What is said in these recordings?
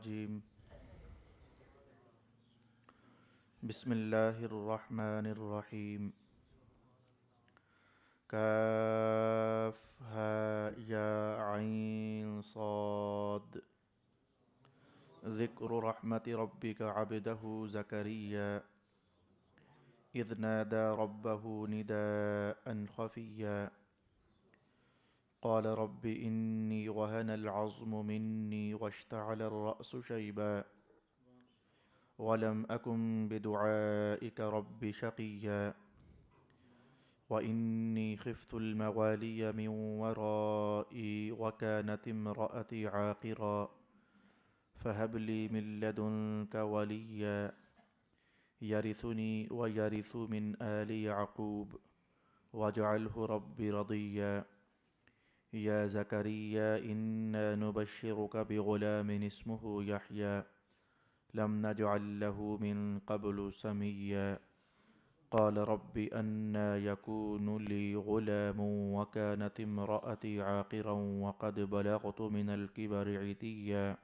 الرجيم بسم الله الرحمن الرحيم كافها يا عين صاد ذكر رحمة ربك عبده زكريا إذ نادى ربه نداء خفيا قال رب إني وهن العظم مني واشتعل الرأس شيبا ولم أكن بدعائك رب شقيا وإني خفت الموالي من ورائي وكانت امرأتي عاقرا فهب لي من لدنك وليا يرثني ويرث من آل يعقوب واجعله رب رضيا يا زكريا إنا نبشرك بغلام اسمه يحيى لم نجعل له من قبل سميا قال رب أنى يكون لي غلام وكانت امرأتي عاقرا وقد بلغت من الكبر عتيا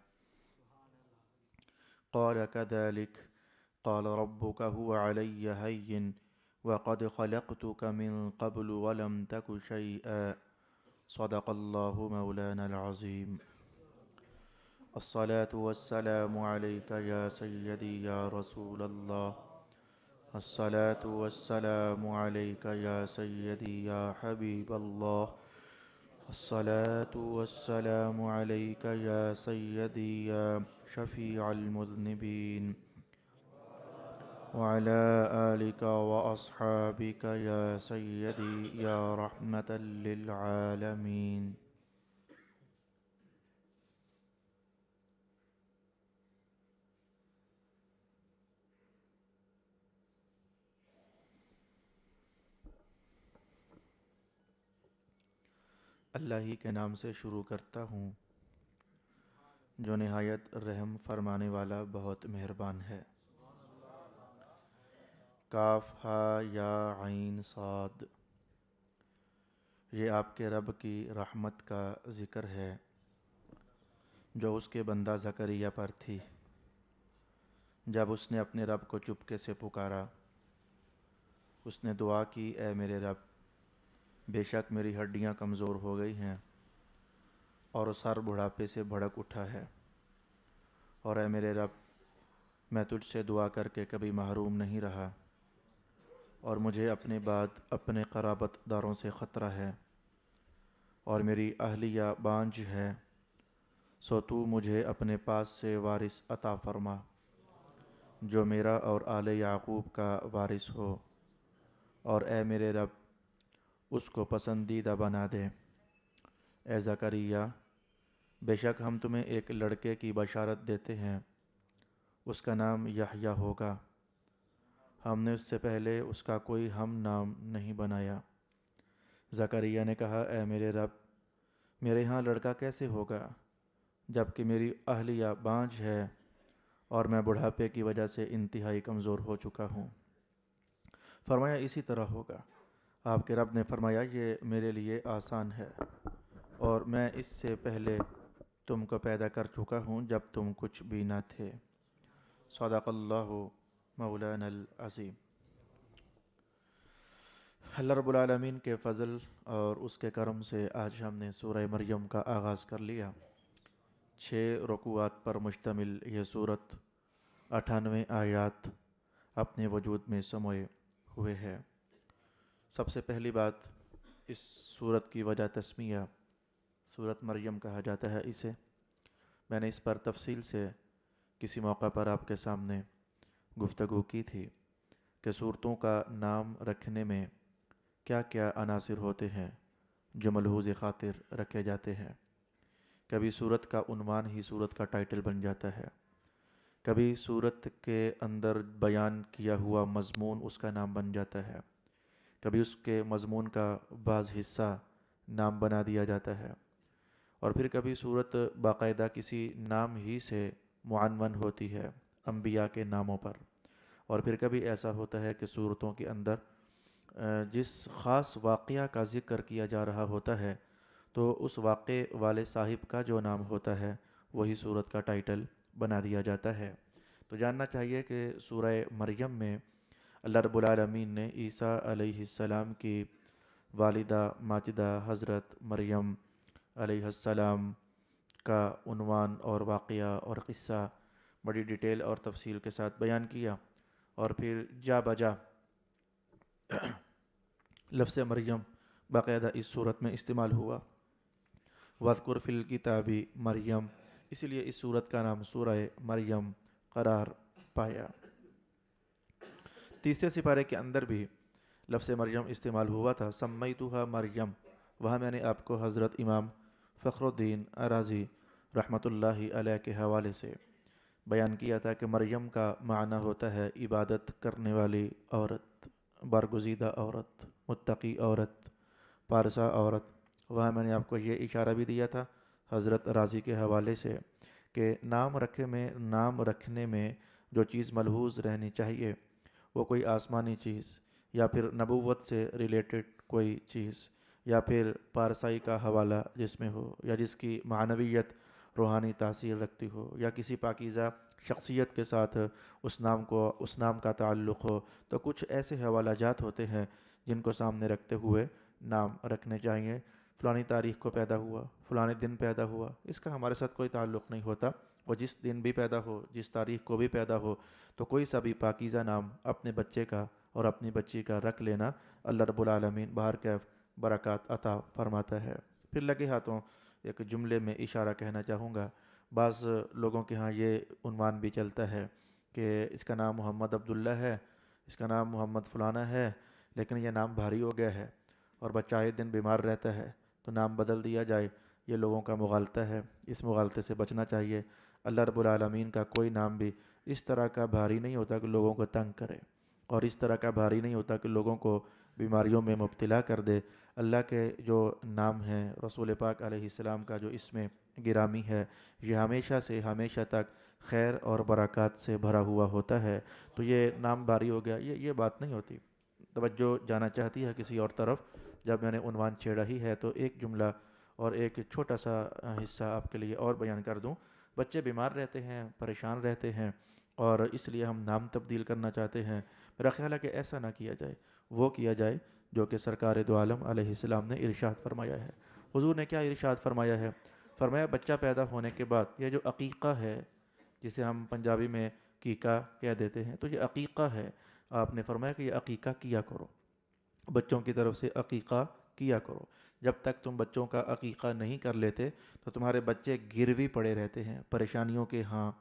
قال كذلك قال ربك هو علي هين وقد خلقتك من قبل ولم تك شيئا صدق الله مولانا العظيم الصلاة والسلام عليك يا سيدي يا رسول الله الصلاة والسلام عليك يا سيدي يا حبيب الله الصلاة والسلام عليك يا سيدي يا شفيع المذنبين وعلى آلك وأصحابك يا سيدي يا رحمة للعالمين اللہ ہی کے نام سے شروع کرتا ہوں جو نہایت رحم فرمانے والا بہت مہربان ہے۔ کاف ہا یا عین صاد، یہ آپ کے رب کی رحمت کا ذکر ہے جو اس کے بندہ زکریہ پر تھی جب اس نے اپنے رب کو چپکے سے پکارا۔ اس نے دعا کی، اے میرے رب، بے شک میری ہڈیاں کمزور ہو گئی ہیں اور سر بڑھاپے سے بھڑک اٹھا ہے، اور اے میرے رب، میں تجھ سے دعا کر کے کبھی محروم نہیں رہا، اور مجھے اپنے بعد اپنے قرابت داروں سے خطرہ ہے، اور میری اہلیہ بانجھ ہے، سو تو مجھے اپنے پاس سے وارث عطا فرما جو میرا اور آل یعقوب کا وارث ہو، اور اے میرے رب اس کو پسندیدہ بنا دے۔ اے زکریہ، بے شک ہم تمہیں ایک لڑکے کی بشارت دیتے ہیں، اس کا نام یحییٰ ہوگا، ہم نے اس سے پہلے اس کا کوئی ہم نام نہیں بنایا۔ زکریہ نے کہا، اے میرے رب، میرے ہاں لڑکا کیسے ہوگا جبکہ میری اہلیہ بانجھ ہے اور میں بڑھاپے کی وجہ سے انتہائی کمزور ہو چکا ہوں۔ فرمایا اسی طرح ہوگا۔ آپ کے رب نے فرمایا، یہ میرے لیے آسان ہے، اور میں اس سے پہلے تم کو پیدا کر چکا ہوں جب تم کچھ بھی نہ تھے۔ صدق اللہ مولانا العظیم۔ اللہ رب العالمین کے فضل اور اس کے کرم سے آج ہم نے سورہ مریم کا آغاز کر لیا۔ 6 رکوعات پر مشتمل یہ سورت 98 آیات اپنے وجود میں سموئے ہوئے ہے۔ سب سے پہلی بات، اس سورت کی وجہ تسمیہ، سورت مریم کہا جاتا ہے اسے۔ میں نے اس پر تفصیل سے کسی موقع پر آپ کے سامنے گفتگو کی تھی کہ سورتوں کا نام رکھنے میں کیا کیا عناصر ہوتے ہیں جو ملحوظ خاطر رکھے جاتے ہیں۔ کبھی سورت کا عنوان ہی سورت کا ٹائٹل بن جاتا ہے، کبھی سورت کے اندر بیان کیا ہوا مضمون اس کا نام بن جاتا ہے، کبھی اس کے مضمون کا بعض حصہ نام بنا دیا جاتا ہے، اور پھر کبھی سورت باقاعدہ کسی نام ہی سے معنون ہوتی ہے انبیاء کے ناموں پر، اور پھر کبھی ایسا ہوتا ہے کہ سورتوں کے اندر جس خاص واقعہ کا ذکر کیا جا رہا ہوتا ہے تو اس واقعے والے صاحب کا جو نام ہوتا ہے وہی سورت کا ٹائٹل بنا دیا جاتا ہے۔ تو جاننا چاہیے کہ سورہ مریم میں اللہ رب العالمین نے عیسیٰ علیہ السلام کی والدہ ماجدہ حضرت مریم علیہ السلام کا عنوان اور واقعہ اور قصہ بڑی ڈیٹیل اور تفصیل کے ساتھ بیان کیا، اور پھر جا بجا لفظ مریم باقاعدہ اس صورت میں استعمال ہوا، وَاذْكُرْ فِي الْكِتَابِ مریم، اس لیے اس صورت کا نام سورہ مریم قرار پایا۔ تیسرے سپارے کے اندر بھی لفظ مریم استعمال ہوا تھا، سمیتھا مریم، وہاں میں نے آپ کو حضرت امام فخر الدین رازی رحمۃ اللہ علیہ کے حوالے سے بیان کیا تھا کہ مریم کا معنی ہوتا ہے عبادت کرنے والی عورت، برگزیدہ عورت، متقی عورت، پارسا عورت۔ وہاں میں نے آپ کو یہ اشارہ بھی دیا تھا حضرت رازی کے حوالے سے کہ نام رکھنے میں جو چیز ملحوظ رہنی چاہیے وہ کوئی آسمانی چیز، یا پھر نبوت سے ریلیٹڈ کوئی چیز، یا پھر پارسائی کا حوالہ جس میں ہو، یا جس کی معنویت روحانی تاثیر رکھتی ہو، یا کسی پاکیزہ شخصیت کے ساتھ اس نام کا تعلق ہو۔ تو کچھ ایسے حوالہ جات ہوتے ہیں جن کو سامنے رکھتے ہوئے نام رکھنے چاہیے۔ فلانی تاریخ کو پیدا ہوا، فلانے دن پیدا ہوا، اس کا ہمارے ساتھ کوئی تعلق نہیں ہوتا، وہ جس دن بھی پیدا ہو، جس تاریخ کو بھی پیدا ہو، تو کوئی سا بھی پاکیزہ نام اپنے بچے کا اور اپنی بچی کا رکھ لینا اللہ رب العالمین باہر کیف برکات عطا فرماتا ہے۔ پھر لگے ہاتھوں ایک جملے میں اشارہ کہنا چاہوں گا، بعض لوگوں کے ہاں یہ عنوان بھی چلتا ہے کہ اس کا نام محمد عبداللہ ہے، اس کا نام محمد فلانا ہے، لیکن یہ نام بھاری ہو گیا ہے اور بچہ آئے دن بیمار رہتا ہے تو نام بدل دیا جائے۔ یہ لوگوں کا مغالطہ ہے، اس مغالطے سے بچنا چاہیے۔ اللہ رب العالمین کا کوئی نام بھی اس طرح کا بھاری نہیں ہوتا کہ لوگوں کو تنگ کرے، اور اس طرح کا بھاری نہیں ہوتا کہ لوگوں کو بیماریوں میں مبتلا کر دے۔ اللہ کے جو نام ہیں، رسول پاک علیہ السلام کا جو اس میں گرامی ہے، یہ ہمیشہ سے ہمیشہ تک خیر اور برکات سے بھرا ہوا ہوتا ہے۔ تو یہ نام بھاری ہو گیا، یہ بات نہیں ہوتی۔ توجہ جانا چاہتی ہے کسی اور طرف، جب میں نے عنوان چھیڑا ہی ہے تو ایک جملہ اور ایک چھوٹا سا حصہ آپ کے لیے اور بیان کر دوں۔ بچے بیمار رہتے ہیں، پریشان رہتے ہیں، اور اس لیے ہم نام تبدیل کرنا چاہتے ہیں۔ میرا خیال ہے کہ ایسا نہ کیا جائے، وہ کیا جائے جو کہ سرکار دو عالم علیہ السلام نے ارشاد فرمایا ہے۔ حضور نے کیا ارشاد فرمایا ہے؟ فرمایا بچہ پیدا ہونے کے بعد یہ جو عقیقہ ہے، جسے ہم پنجابی میں کیکا کہہ دیتے ہیں، تو یہ عقیقہ ہے۔ آپ نے فرمایا کہ یہ عقیقہ کیا کرو، بچوں کی طرف سے عقیقہ کیا کرو۔ جب تک تم بچوں کا عقیقہ نہیں کر لیتے تو تمہارے بچے گروی پڑے رہتے ہیں، پریشانیوں کے ہاں،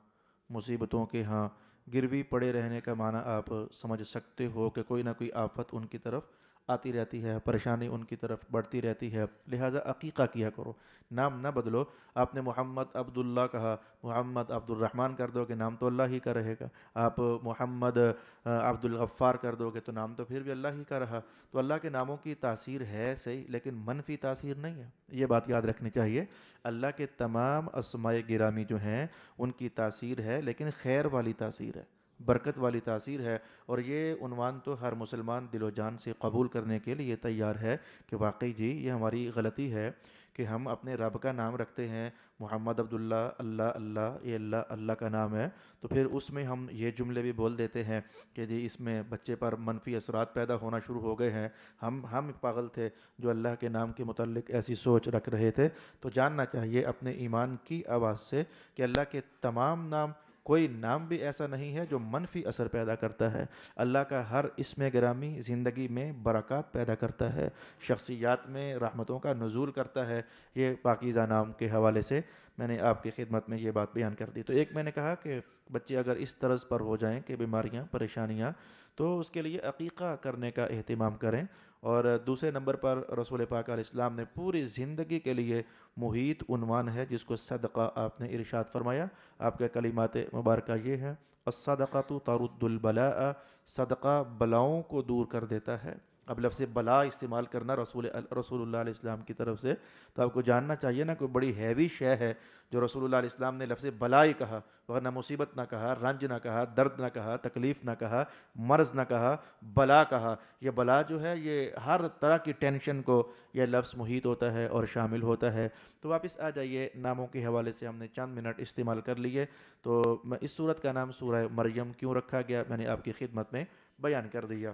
مصیبتوں کے ہاں۔ گروی پڑے رہنے کا معنی آپ سمجھ سکتے ہو کہ کوئی نہ کوئی آفت ان کی طرف آتی رہتی ہے، پریشانی ان کی طرف بڑھتی رہتی ہے، لہٰذا عقیقہ کیا کرو۔ نام نہ بدلو۔ آپ نے محمد عبداللہ کہا، محمد عبد الرحمن کر دو گے نام تو اللہ ہی کا رہے گا۔ آپ محمد عبد الغفار کر دو گے تو نام تو پھر بھی اللہ ہی کا رہا۔ تو اللہ کے ناموں کی تاثیر ہے صحیح، لیکن منفی تاثیر نہیں ہے، یہ بات یاد رکھنی چاہیے۔ اللہ کے تمام اسماء گرامی جو ہیں ان کی تاثیر ہے، لیکن خیر والی تاثیر ہے، برکت والی تاثیر ہے۔ اور یہ عنوان تو ہر مسلمان دل و جان سے قبول کرنے کے لیے تیار ہے کہ واقعی جی یہ ہماری غلطی ہے کہ ہم اپنے رب کا نام رکھتے ہیں محمد عبداللہ، اللہ اللہ، یہ اللہ اللہ کا نام ہے، تو پھر اس میں ہم یہ جملے بھی بول دیتے ہیں کہ جی اس میں بچے پر منفی اثرات پیدا ہونا شروع ہو گئے ہیں۔ ہم پاگل تھے جو اللہ کے نام کے متعلق ایسی سوچ رکھ رہے تھے۔ تو جاننا چاہیے اپنے ایمان کی آواز سے کہ اللہ کے تمام نام، کوئی نام بھی ایسا نہیں ہے جو منفی اثر پیدا کرتا ہے۔ اللہ کا ہر اسم گرامی زندگی میں برکات پیدا کرتا ہے، شخصیات میں رحمتوں کا نزول کرتا ہے۔ یہ پاکیزہ نام کے حوالے سے میں نے آپ کی خدمت میں یہ بات بیان کر دی۔ تو ایک میں نے کہا کہ بچے اگر اس طرز پر ہو جائیں کہ بیماریاں، پریشانیاں، تو اس کے لیے عقیقہ کرنے کا اہتمام کریں۔ اور دوسرے نمبر پر رسول پاک علیہ السلام نے پوری زندگی کے لیے محیط عنوان ہے جس کو صدقہ آپ نے ارشاد فرمایا۔ آپ کے کلمات مبارکہ یہ ہے، الصدقۃ ترد البلاء، صدقہ بلاؤں کو دور کر دیتا ہے۔ اب لفظ بلا استعمال کرنا رسول اللہ علیہ السلام کی طرف سے، تو آپ کو جاننا چاہیے نا کوئی بڑی ہیوی شے ہے جو رسول اللہ علیہ السلام نے لفظ بلا ہی کہا، ورنہ مصیبت نہ کہا، رنج نہ کہا، درد نہ کہا، تکلیف نہ کہا، مرض نہ کہا، بلا کہا۔ یہ بلا جو ہے یہ ہر طرح کی ٹینشن کو یہ لفظ محیط ہوتا ہے اور شامل ہوتا ہے۔ تو واپس آ جائیے، ناموں کے حوالے سے ہم نے چند منٹ استعمال کر لیے، تو میں اس صورت کا نام سورہ مریم کیوں رکھا گیا میں نے آپ کی خدمت میں بیان کر دیا۔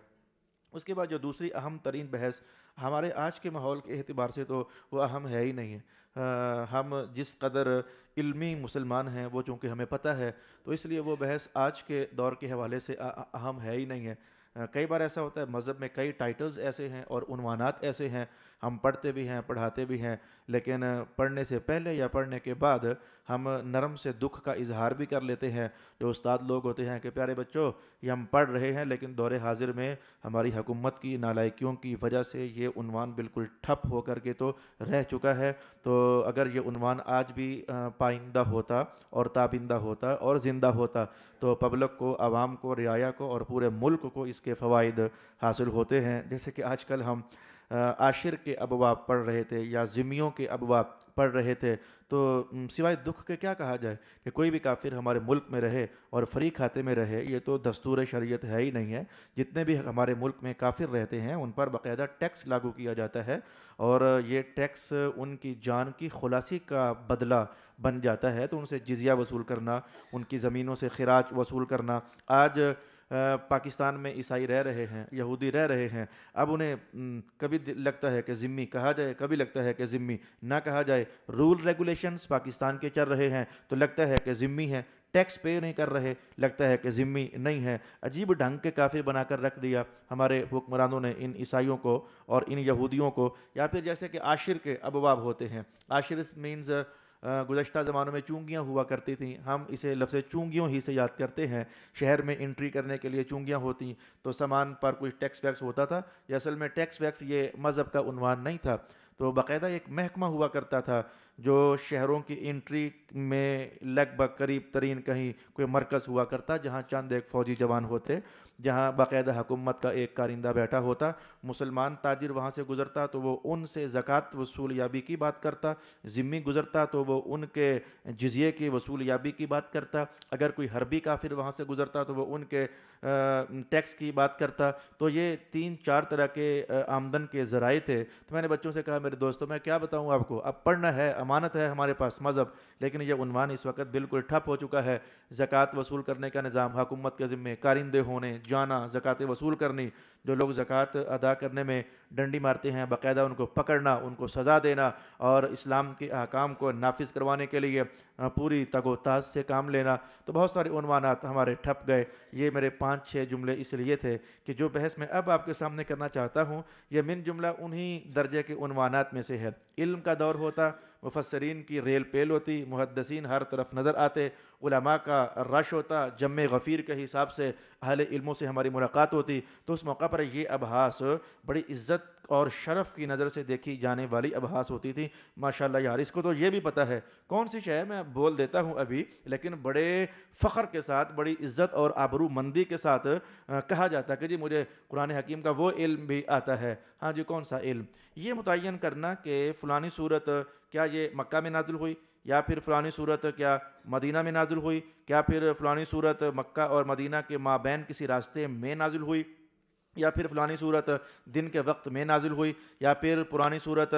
اس کے بعد جو دوسری اہم ترین بحث ہمارے آج کے ماحول کے اعتبار سے تو وہ اہم ہے ہی نہیں ہے، ہم جس قدر علمی مسلمان ہیں وہ چونکہ ہمیں پتہ ہے، تو اس لیے وہ بحث آج کے دور کے حوالے سے اہم ہے ہی نہیں ہے۔ کئی بار ایسا ہوتا ہے مذہب میں کئی ٹائٹلز ایسے ہیں اور عنوانات ایسے ہیں، ہم پڑھتے بھی ہیں پڑھاتے بھی ہیں، لیکن پڑھنے سے پہلے یا پڑھنے کے بعد ہم نرم سے دکھ کا اظہار بھی کر لیتے ہیں۔ جو استاد لوگ ہوتے ہیں کہ پیارے بچوں یہ ہم پڑھ رہے ہیں، لیکن دور حاضر میں ہماری حکومت کی نالائکیوں کی وجہ سے یہ عنوان بالکل ٹھپ ہو کر کے تو رہ چکا ہے، تو اگر یہ عنوان آج بھی پائندہ ہوتا اور تابندہ ہوتا اور زندہ ہوتا تو پبلک کو، عوام کو، رعایا کو اور پورے ملک کو اس کے فوائد حاصل ہوتے ہیں۔ جیسے کہ آج کل ہم عاشر کے ابواب پڑھ رہے تھے یا ذمیوں کے ابواب پڑھ رہے تھے، تو سوائے دکھ کے کیا کہا جائے کہ کوئی بھی کافر ہمارے ملک میں رہے اور فری کھاتے میں رہے، یہ تو دستور شریعت ہے ہی نہیں ہے۔ جتنے بھی ہمارے ملک میں کافر رہتے ہیں ان پر باقاعدہ ٹیکس لاگو کیا جاتا ہے، اور یہ ٹیکس ان کی جان کی خلاصی کا بدلہ بن جاتا ہے، تو ان سے جزیہ وصول کرنا، ان کی زمینوں سے خراج وصول کرنا۔ آج پاکستان میں عیسائی رہ رہے ہیں، یہودی رہ رہے ہیں، اب انہیں کبھی لگتا ہے کہ ذمی کہا جائے، کبھی لگتا ہے کہ ذمی نہ کہا جائے۔ رول ریگولیشنز پاکستان کے چل رہے ہیں تو لگتا ہے کہ ذمی ہے، ٹیکس پے نہیں کر رہے، لگتا ہے کہ ذمی نہیں ہے۔ عجیب ڈھنگ کے کافر بنا کر رکھ دیا ہمارے حکمرانوں نے ان عیسائیوں کو اور ان یہودیوں کو۔ یا پھر جیسے کہ عاشر کے ابواب ہوتے ہیں، عاشر مینز گزشتہ زمانوں میں چونگیاں ہوا کرتی تھیں، ہم اسے لفظ چونگیوں ہی سے یاد کرتے ہیں۔ شہر میں انٹری کرنے کے لیے چونگیاں ہوتیں تو سامان پر کچھ ٹیکس ویکس ہوتا تھا، یا اصل میں ٹیکس ویکس یہ مذہب کا عنوان نہیں تھا، تو باقاعدہ ایک محکمہ ہوا کرتا تھا جو شہروں کی انٹری میں لگ بھگ قریب ترین کہیں کوئی مرکز ہوا کرتا جہاں چند ایک فوجی جوان ہوتے، جہاں باقاعدہ حکومت کا ایک کارندہ بیٹھا ہوتا۔ مسلمان تاجر وہاں سے گزرتا تو وہ ان سے زکوٰۃ وصول یابی کی بات کرتا، ذمی گزرتا تو وہ ان کے جزیے کی وصول یابی کی بات کرتا، اگر کوئی حربی کافر وہاں سے گزرتا تو وہ ان کے ٹیکس کی بات کرتا۔ تو یہ 3-4 طرح کے آمدن کے ذرائع تھے۔ تو میں نے بچوں سے کہا میرے دوستوں میں کیا بتاؤں آپ کو، اب پڑھنا ہے، امانت ہے ہمارے پاس مذہب، لیکن یہ عنوان اس وقت بالکل ٹھپ ہو چکا ہے۔ زکوٰۃ وصول کرنے کا نظام، حکومت کے ذمے کارندے ہونے، جانا، زکوٰۃ وصول کرنی، جو لوگ زکوٰۃ ادا کرنے میں ڈنڈی مارتے ہیں باقاعدہ ان کو پکڑنا، ان کو سزا دینا، اور اسلام کے احکام کو نافذ کروانے کے لیے پوری تگ و تاز سے کام لینا۔ تو بہت سارے عنوانات ہمارے ٹھپ گئے۔ یہ میرے 5-6 جملے اس لیے تھے کہ جو بحث میں اب آپ کے سامنے کرنا چاہتا ہوں یہ من جملہ انہی درجے کے عنوانات میں سے ہے۔ علم کا دور ہوتا، مفسرین کی ریل پیل ہوتی، محدثین ہر طرف نظر آتے، علماء کا رش ہوتا، جمع غفیر کے حساب سے اہل علموں سے ہماری ملاقات ہوتی، تو اس موقع پر یہ ابحاث بڑی عزت اور شرف کی نظر سے دیکھی جانے والی ابحاث ہوتی تھی۔ ماشاءاللہ یار، اس کو تو یہ بھی پتہ ہے کون سی شے میں بول دیتا ہوں ابھی، لیکن بڑے فخر کے ساتھ، بڑی عزت اور آبرو مندی کے ساتھ کہا جاتا ہے کہ جی مجھے قرآن حکیم کا وہ علم بھی آتا ہے۔ ہاں جی، کون سا علم؟ یہ متعین کرنا کہ فلانی صورت کیا یہ مکہ میں نازل ہوئی، یا پھر فلانی صورت کیا مدینہ میں نازل ہوئی، کیا پھر فلانی صورت مکہ اور مدینہ کے مابین کسی راستے میں نازل ہوئی، یا پھر فلانی صورت دن کے وقت میں نازل ہوئی، یا پھر پرانی صورت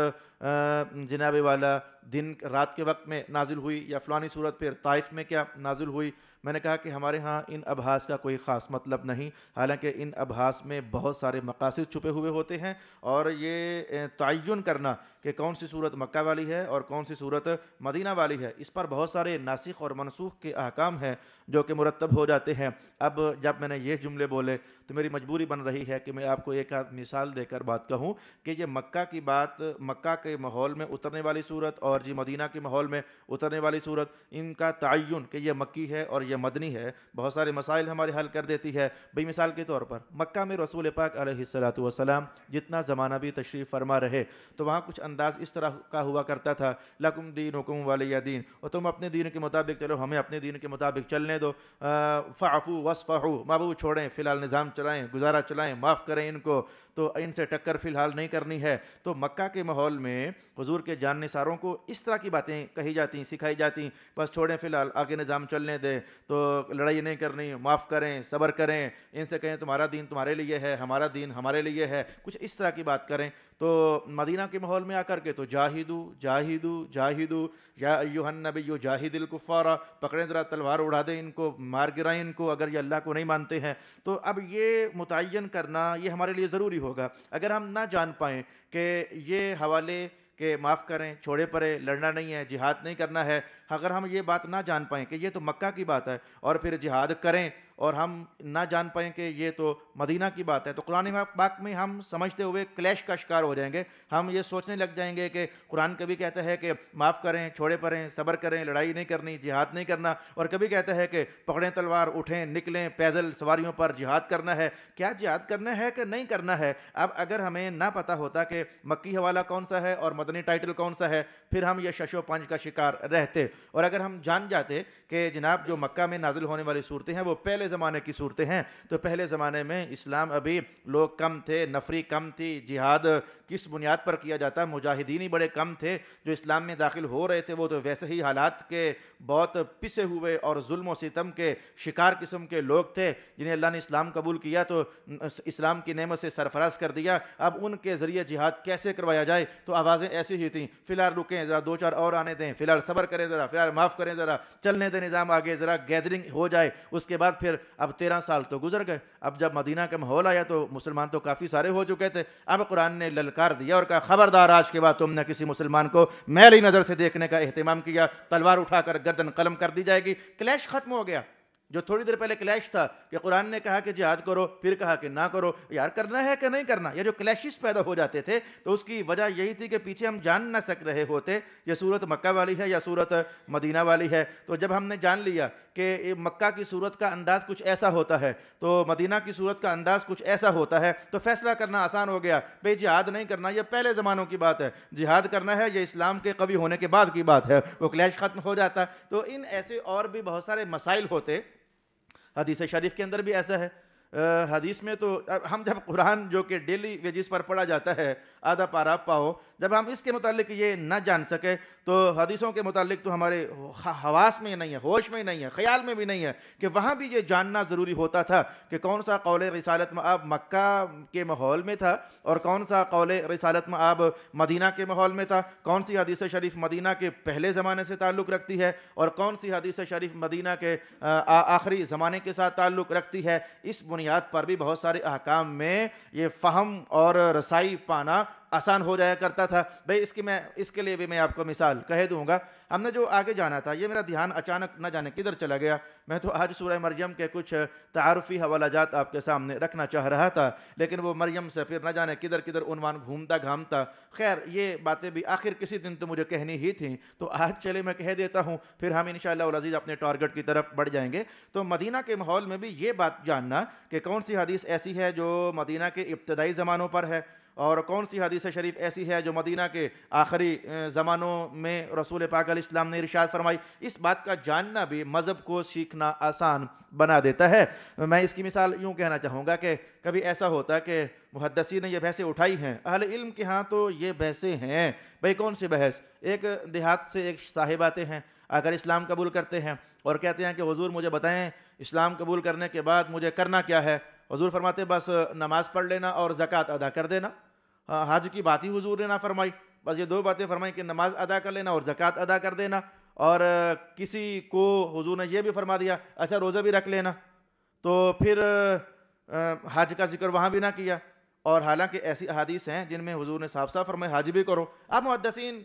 جناب والا دن رات کے وقت میں نازل ہوئی، یا فلانی صورت پھر طائف میں کیا نازل ہوئی۔ میں نے کہا کہ ہمارے ہاں ان ابحاث کا کوئی خاص مطلب نہیں، حالانکہ ان ابحاث میں بہت سارے مقاصد چھپے ہوئے ہوتے ہیں، اور یہ تعین کرنا کہ کون سی صورت مکہ والی ہے اور کون سی صورت مدینہ والی ہے، اس پر بہت سارے ناسخ اور منسوخ کے احکام ہیں جو کہ مرتب ہو جاتے ہیں۔ اب جب میں نے یہ جملے بولے تو میری مجبوری بن رہی ہے کہ میں آپ کو ایک مثال دے کر بات کہوں کہ یہ مکہ کی بات، مکہ کے ماحول میں اترنے والی صورت اور جی مدینہ کے ماحول میں اترنے والی صورت، ان کا تعین کہ یہ مکی ہے اور یہ مدنی ہے بہت سارے مسائل ہمارے حل کر دیتی ہے۔ بھئی مثال کے طور پر مکہ میں رسول پاک علیہ السلام جتنا زمانہ بھی تشریف فرما رہے تو وہاں کچھ انداز اس طرح کا ہوا کرتا تھا، لکم دینکم ولی دین، اور تم اپنے دین کے مطابق چلو، ہمیں اپنے دین کے مطابق چلنے دو، فعفو وصفحو، محبوب چھوڑیں، فی الحال نظام چلائیں، گزارا چلائیں، معاف کریں ان کو، تو ان سے ٹکر فی الحال نہیں کرنی ہے۔ تو مکہ کے ماحول میں حضور کے جان نثاروں کو اس طرح کی باتیں کہی جاتی، سکھائی جاتی، بس چھوڑیں فی الحال، آگے نظام چلنے دیں، تو لڑائی نہیں کرنی، معاف کریں، صبر کریں، ان سے کہیں تمہارا دین تمہارے لیے ہے، ہمارا دین ہمارے لیے ہے، کچھ اس طرح کی بات کریں۔ تو مدینہ کے ماحول میں آ کر کے تو جاہدو جاہدو جاہدو یا ایھا النبی جاہد الکفار، پکڑیں ذرا تلوار اڑا دیں ان کو، مار گرائیں ان کو اگر یہ اللہ کو نہیں مانتے ہیں۔ تو اب یہ متعین کرنا یہ ہمارے لیے ضروری ہوگا۔ اگر ہم نہ جان پائیں کہ یہ حوالے کہ معاف کریں، چھوڑے پرے، لڑنا نہیں ہے، جہاد نہیں کرنا ہے، اگر ہم یہ بات نہ جان پائیں کہ یہ تو مکہ کی بات ہے اور پھر جہاد کریں، اور ہم نہ جان پائیں کہ یہ تو مدینہ کی بات ہے، تو قرآن پاک میں ہم سمجھتے ہوئے کلیش کا شکار ہو جائیں گے۔ ہم یہ سوچنے لگ جائیں گے کہ قرآن کبھی کہتا ہے کہ معاف کریں، چھوڑے پریں، صبر کریں، لڑائی نہیں کرنی، جہاد نہیں کرنا، اور کبھی کہتا ہے کہ پکڑیں تلوار، اٹھیں، نکلیں، پیدل سواریوں پر جہاد کرنا ہے۔ کیا جہاد کرنا ہے کہ نہیں کرنا ہے؟ اب اگر ہمیں نہ پتہ ہوتا کہ مکی حوالہ کون سا ہے اور مدنی ٹائٹل کون سا ہے، پھر ہم یہ شش و پنج کا شکار رہتے۔ اور اگر ہم جان جاتے کہ جناب جو مکہ میں نازل ہونے والی صورتیں ہیں وہ پہلے زمانے کی صورتیں ہیں، تو پہلے زمانے میں اسلام ابھی لوگ کم تھے، نفری کم تھی، جہاد کس بنیاد پر کیا جاتا، مجاہدین ہی بڑے کم تھے، جو اسلام میں داخل ہو رہے تھے وہ تو ویسے ہی حالات کے بہت پسے ہوئے اور ظلم و ستم کے شکار قسم کے لوگ تھے، جنہیں اللہ نے اسلام قبول کیا تو اسلام کی نعمت سے سرفراز کر دیا۔ اب ان کے ذریعے جہاد کیسے کروایا جائے، تو آوازیں ایسی ہی تھیں، فی الحال رکیں ذرا، دو چار اور آنے دیں، فی الحال صبر کریں ذرا، فی الحال معاف کریں ذرا، چلنے دیں نظام آگے، ذرا گیدرنگ ہو جائے۔ اس کے بعد پھر اب 13 سال تو گزر گئے، اب جب مدینہ کا ماحول آیا تو مسلمان تو کافی سارے ہو چکے تھے۔ اب قرآن نے للکار دیا اور کہا خبردار، آج کے بعد تم نے کسی مسلمان کو میلی نظر سے دیکھنے کا اہتمام کیا، تلوار اٹھا کر گردن قلم کر دی جائے گی۔ کلیش ختم ہو گیا۔ جو تھوڑی دیر پہلے کلیش تھا کہ قرآن نے کہا کہ جہاد کرو، پھر کہا کہ نہ کرو، یار کرنا ہے کہ نہیں کرنا، یہ جو کلیشز پیدا ہو جاتے تھے تو اس کی وجہ یہی تھی کہ پیچھے ہم جان نہ سک رہے ہوتے یہ صورت مکہ والی ہے یا صورت مدینہ والی ہے۔ تو جب ہم نے جان لیا کہ مکہ کی صورت کا انداز کچھ ایسا ہوتا ہے تو مدینہ کی صورت کا انداز کچھ ایسا ہوتا ہے، تو فیصلہ کرنا آسان ہو گیا۔ بھئی جہاد نہیں کرنا یہ پہلے زمانوں کی بات ہے، جہاد کرنا ہے یہ اسلام کے قوی ہونے کے بعد کی بات ہے، وہ کلیش ختم ہو جاتا۔ تو ان ایسے اور بھی بہت سارے مسائل ہوتے۔ حدیث شریف کے اندر بھی ایسا ہے، حدیث میں تو ہم جب قرآن جو کہ ڈیلی ویجز پر پڑھا جاتا ہے، آدھا پارا پاؤ، جب ہم اس کے متعلق یہ نہ جان سکے تو حدیثوں کے متعلق تو ہمارے حواس میں نہیں ہے، ہوش میں نہیں ہے، خیال میں بھی نہیں ہے کہ وہاں بھی یہ جاننا ضروری ہوتا تھا کہ کون سا قول رسالت مآب مکہ کے ماحول میں تھا اور کون سا قول رسالت مآب مدینہ کے ماحول میں تھا، کون سی حدیث شریف مدینہ کے پہلے زمانے سے تعلق رکھتی ہے اور کون سی حدیث شریف مدینہ کے آخری زمانے کے ساتھ تعلق رکھتی ہے۔ اس بنیاد پر بھی بہت سارے احکام میں یہ فہم اور رسائی پانا آسان ہو جایا کرتا تھا۔ بھئی اس کے لیے بھی میں آپ کو مثال کہہ دوں گا۔ ہم نے جو آگے جانا تھا، یہ میرا دھیان اچانک نہ جانے کدھر چلا گیا، میں تو آج سورہ مریم کے کچھ تعارفی حوالہ جات آپ کے سامنے رکھنا چاہ رہا تھا، لیکن وہ مریم سے پھر نہ جانے کدھر کدھر عنوان گھومتا گھامتا۔ خیر یہ باتیں بھی آخر کسی دن تو مجھے کہنی ہی تھیں، تو آج چلے میں کہہ دیتا ہوں، پھر ہم انشاءاللہ العزیز اپنے ٹارگٹ کی طرف بڑھ جائیں گے۔ تو مدینہ کے ماحول میں بھی یہ بات جاننا کہ کون سی حدیث ایسی ہے جو مدینہ کے ابتدائی زمانوں پر ہے اور کون سی حدیث شریف ایسی ہے جو مدینہ کے آخری زمانوں میں رسول پاک علیہ السلام نے ارشاد فرمائی، اس بات کا جاننا بھی مذہب کو سیکھنا آسان بنا دیتا ہے۔ میں اس کی مثال یوں کہنا چاہوں گا کہ کبھی ایسا ہوتا کہ محدثین نے یہ بحثیں اٹھائی ہیں، اہل علم کے ہاں تو یہ بحثیں ہیں۔ بھئی کون سی بحث؟ ایک دیہات سے ایک صاحب آتے ہیں، اگر اسلام قبول کرتے ہیں اور کہتے ہیں کہ حضور مجھے بتائیں اسلام قبول کرنے کے بعد مجھے کرنا کیا ہے؟ حضور فرماتے بس نماز پڑھ لینا اور زکوٰۃ ادا کر دینا۔ حج کی بات ہی حضور نے نہ فرمائی، بس یہ دو باتیں فرمائی کہ نماز ادا کر لینا اور زکوٰۃ ادا کر دینا، اور کسی کو حضور نے یہ بھی فرما دیا اچھا روزہ بھی رکھ لینا، تو پھر حج کا ذکر وہاں بھی نہ کیا۔ اور حالانکہ ایسی احادیث ہیں جن میں حضور نے صاف صاف فرمایا حج بھی کرو۔ اب محدثین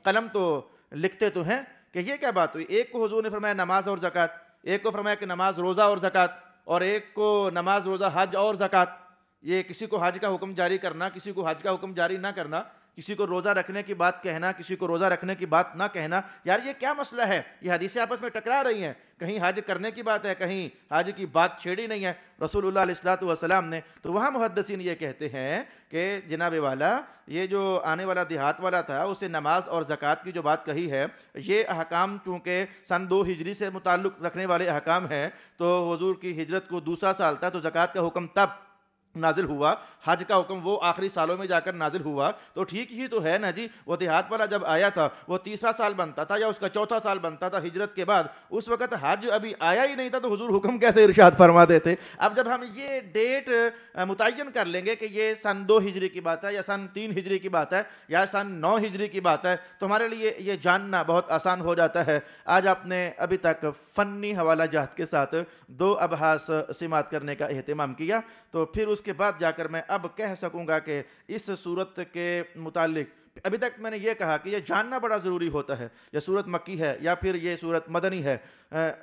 قلم تو لکھتے تو ہیں کہ یہ کیا بات ہوئی، ایک کو حضور نے فرمایا نماز اور زکوٰۃ، ایک کو فرمایا کہ نماز روزہ اور زکوٰۃ، اور ایک کو نماز روزہ حج اور زکوٰۃ۔ یہ کسی کو حج کا حکم جاری کرنا، کسی کو حج کا حکم جاری نہ کرنا، کسی کو روزہ رکھنے کی بات کہنا، کسی کو روزہ رکھنے کی بات نہ کہنا، یار یہ کیا مسئلہ ہے؟ یہ حدیثیں آپس میں ٹکرا رہی ہیں، کہیں حج کرنے کی بات ہے، کہیں حج کی بات چھیڑی نہیں ہے رسول اللہ علیہ الصلوۃ نے۔ تو وہاں محدثین یہ کہتے ہیں کہ جناب والا یہ جو آنے والا دیہات والا تھا اسے نماز اور زکوٰۃ کی جو بات کہی ہے، یہ احکام چونکہ سن 2 ہجری سے متعلق رکھنے والے احکام ہیں، تو حضور کی ہجرت کو دوسرا سال تھا، تو زکوٰۃ کا حکم تب نازل ہوا، حج کا حکم وہ آخری سالوں میں جا کر نازل ہوا، تو ٹھیک ہی تو ہے نا جی۔ وہ دیہات والا جب آیا تھا وہ تیسرا سال بنتا تھا یا اس کا چوتھا سال بنتا تھا ہجرت کے بعد، اس وقت حج ابھی آیا ہی نہیں تھا، تو حضور حکم کیسے ارشاد فرما دیتے؟ اب جب ہم یہ ڈیٹ متعین کر لیں گے کہ یہ سن 2 ہجری کی بات ہے یا سن 3 ہجری کی بات ہے یا سن 9 ہجری کی بات ہے، تو ہمارے لیے یہ جاننا بہت آسان ہو جاتا ہے۔ آج آپ نے ابھی تک فنی حوالہ جات کے ساتھ 2 ابحاث سماعت کرنے کا اہتمام کیا، تو پھر اس کے بعد جا کر میں اب کہہ سکوں گا کہ اس صورت کے متعلق ابھی تک میں نے یہ کہا کہ یہ جاننا بڑا ضروری ہوتا ہے، یہ صورت مکی ہے یا پھر یہ صورت مدنی ہے،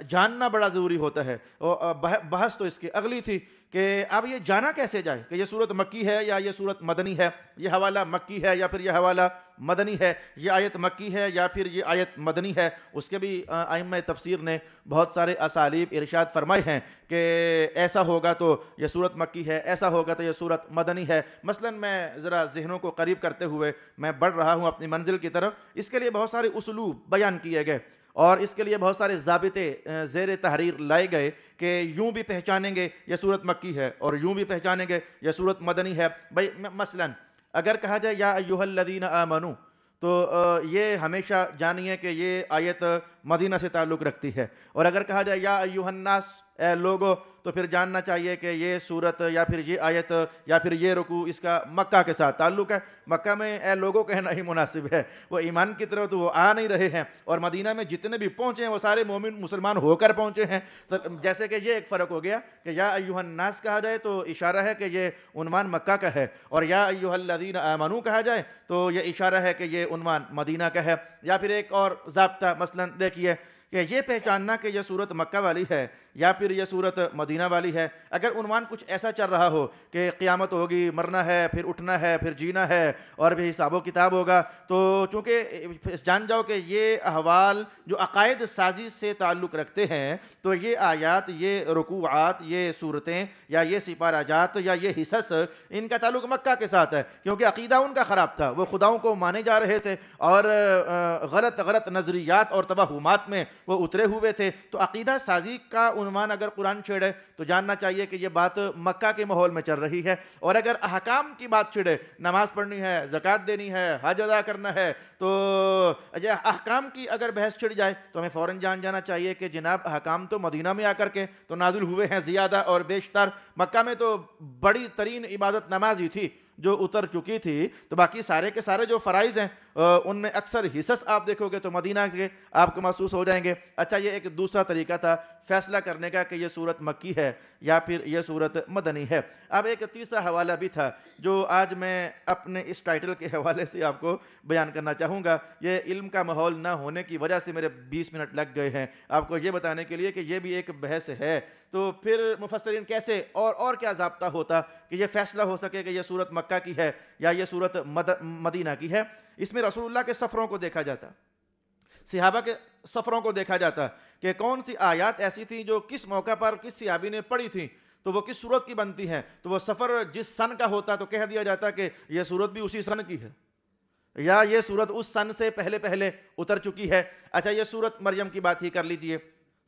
جاننا بڑا ضروری ہوتا ہے۔ اور بحث تو اس کی اگلی تھی کہ اب یہ جانا کیسے جائے کہ یہ صورت مکی ہے یا یہ صورت مدنی ہے، یہ حوالہ مکی ہے یا پھر یہ حوالہ مدنی ہے، یہ آیت مکی ہے یا پھر یہ آیت مدنی ہے۔ اس کے بھی ائمہ تفسیر نے بہت سارے اسالیب ارشاد فرمائے ہیں کہ ایسا ہوگا تو یہ صورت مکی ہے، ایسا ہوگا تو یہ صورت مدنی ہے۔ مثلا میں ذرا ذہنوں کو قریب کرتے ہوئے میں بڑھ رہا ہوں اپنی منزل کی طرف، اس کے لیے بہت سارے اسلوب بیان کیے گئے اور اس کے لیے بہت سارے ضابطے زیر تحریر لائے گئے کہ یوں بھی پہچانیں گے یہ صورت مکی ہے اور یوں بھی پہچانیں گے یہ صورت مدنی ہے۔ بھائی مثلا اگر کہا جائے یا ایھا الذین آمنو، تو یہ ہمیشہ جانیے کہ یہ آیت مدینہ سے تعلق رکھتی ہے، اور اگر کہا جائے یا ایھا الناس، اے لوگو، تو پھر جاننا چاہیے کہ یہ صورت یا پھر یہ آیت یا پھر یہ رکوع اس کا مکہ کے ساتھ تعلق ہے۔ مکہ میں اے لوگوں کہنا ہی مناسب ہے، وہ ایمان کی طرف تو وہ آ نہیں رہے ہیں، اور مدینہ میں جتنے بھی پہنچے ہیں وہ سارے مومن مسلمان ہو کر پہنچے ہیں۔ تو جیسے کہ یہ ایک فرق ہو گیا کہ یا ایھا الناس کہا جائے تو اشارہ ہے کہ یہ عنوان مکہ کا ہے، اور یا ایھا الذین آمنو کہا جائے تو یہ اشارہ ہے کہ یہ عنوان مدینہ کا ہے۔ یا پھر ایک اور ضابطہ مثلا دیکھیے کہ یہ پہچاننا کہ یہ صورت مکہ والی ہے یا پھر یہ صورت مدینہ والی ہے، اگر عنوان کچھ ایسا چل رہا ہو کہ قیامت ہوگی، مرنا ہے، پھر اٹھنا ہے، پھر جینا ہے اور بھی حساب و کتاب ہوگا، تو چونکہ جان جاؤ کہ یہ احوال جو عقائد سازی سے تعلق رکھتے ہیں، تو یہ آیات، یہ رکوعات، یہ صورتیں یا یہ سپارہ جات یا یہ حصص، ان کا تعلق مکہ کے ساتھ ہے، کیونکہ عقیدہ ان کا خراب تھا، وہ خداؤں کو مانے جا رہے تھے اور غلط نظریات اور توہمات میں وہ اترے ہوئے تھے۔ تو عقیدہ سازی کا عنوان اگر قرآن چھیڑے تو جاننا چاہیے کہ یہ بات مکہ کے ماحول میں چل رہی ہے، اور اگر احکام کی بات چھیڑے، نماز پڑھنی ہے، زکوٰۃ دینی ہے، حج ادا کرنا ہے، تو احکام کی اگر بحث چھڑ جائے تو ہمیں فوراً جان جانا چاہیے کہ جناب احکام تو مدینہ میں آ کر کے تو نازل ہوئے ہیں زیادہ اور بیشتر، مکہ میں تو بڑی ترین عبادت نماز ہی تھی جو اتر چکی تھی، تو باقی سارے کے سارے جو فرائض ہیں ان میں اکثر حصص آپ دیکھو گے تو مدینہ کے آپ کو محسوس ہو جائیں گے۔ اچھا، یہ ایک دوسرا طریقہ تھا فیصلہ کرنے کا کہ یہ صورت مکی ہے یا پھر یہ صورت مدنی ہے۔ اب ایک تیسرا حوالہ بھی تھا جو آج میں اپنے اس ٹائٹل کے حوالے سے آپ کو بیان کرنا چاہوں گا۔ یہ علم کا ماحول نہ ہونے کی وجہ سے میرے 20 منٹ لگ گئے ہیں آپ کو یہ بتانے کے لیے کہ یہ بھی ایک بحث ہے، تو پھر مفسرین کیسے اور کیا ضابطہ ہوتا کہ یہ فیصلہ ہو سکے کہ یہ صورت مکہ کی ہے یا یہ صورت مدینہ کی ہے۔ اس میں رسول اللہ کے سفروں کو دیکھا جاتا، صحابہ کے سفروں کو دیکھا جاتا کہ کون سی آیات ایسی تھیں جو کس موقع پر کس صحابی نے پڑھی تھیں تو وہ کس صورت کی بنتی ہیں، تو وہ سفر جس سن کا ہوتا تو کہہ دیا جاتا کہ یہ صورت بھی اسی سن کی ہے یا یہ صورت اس سن سے پہلے اتر چکی ہے۔ اچھا، یہ صورت مریم کی بات ہی کر لیجئے،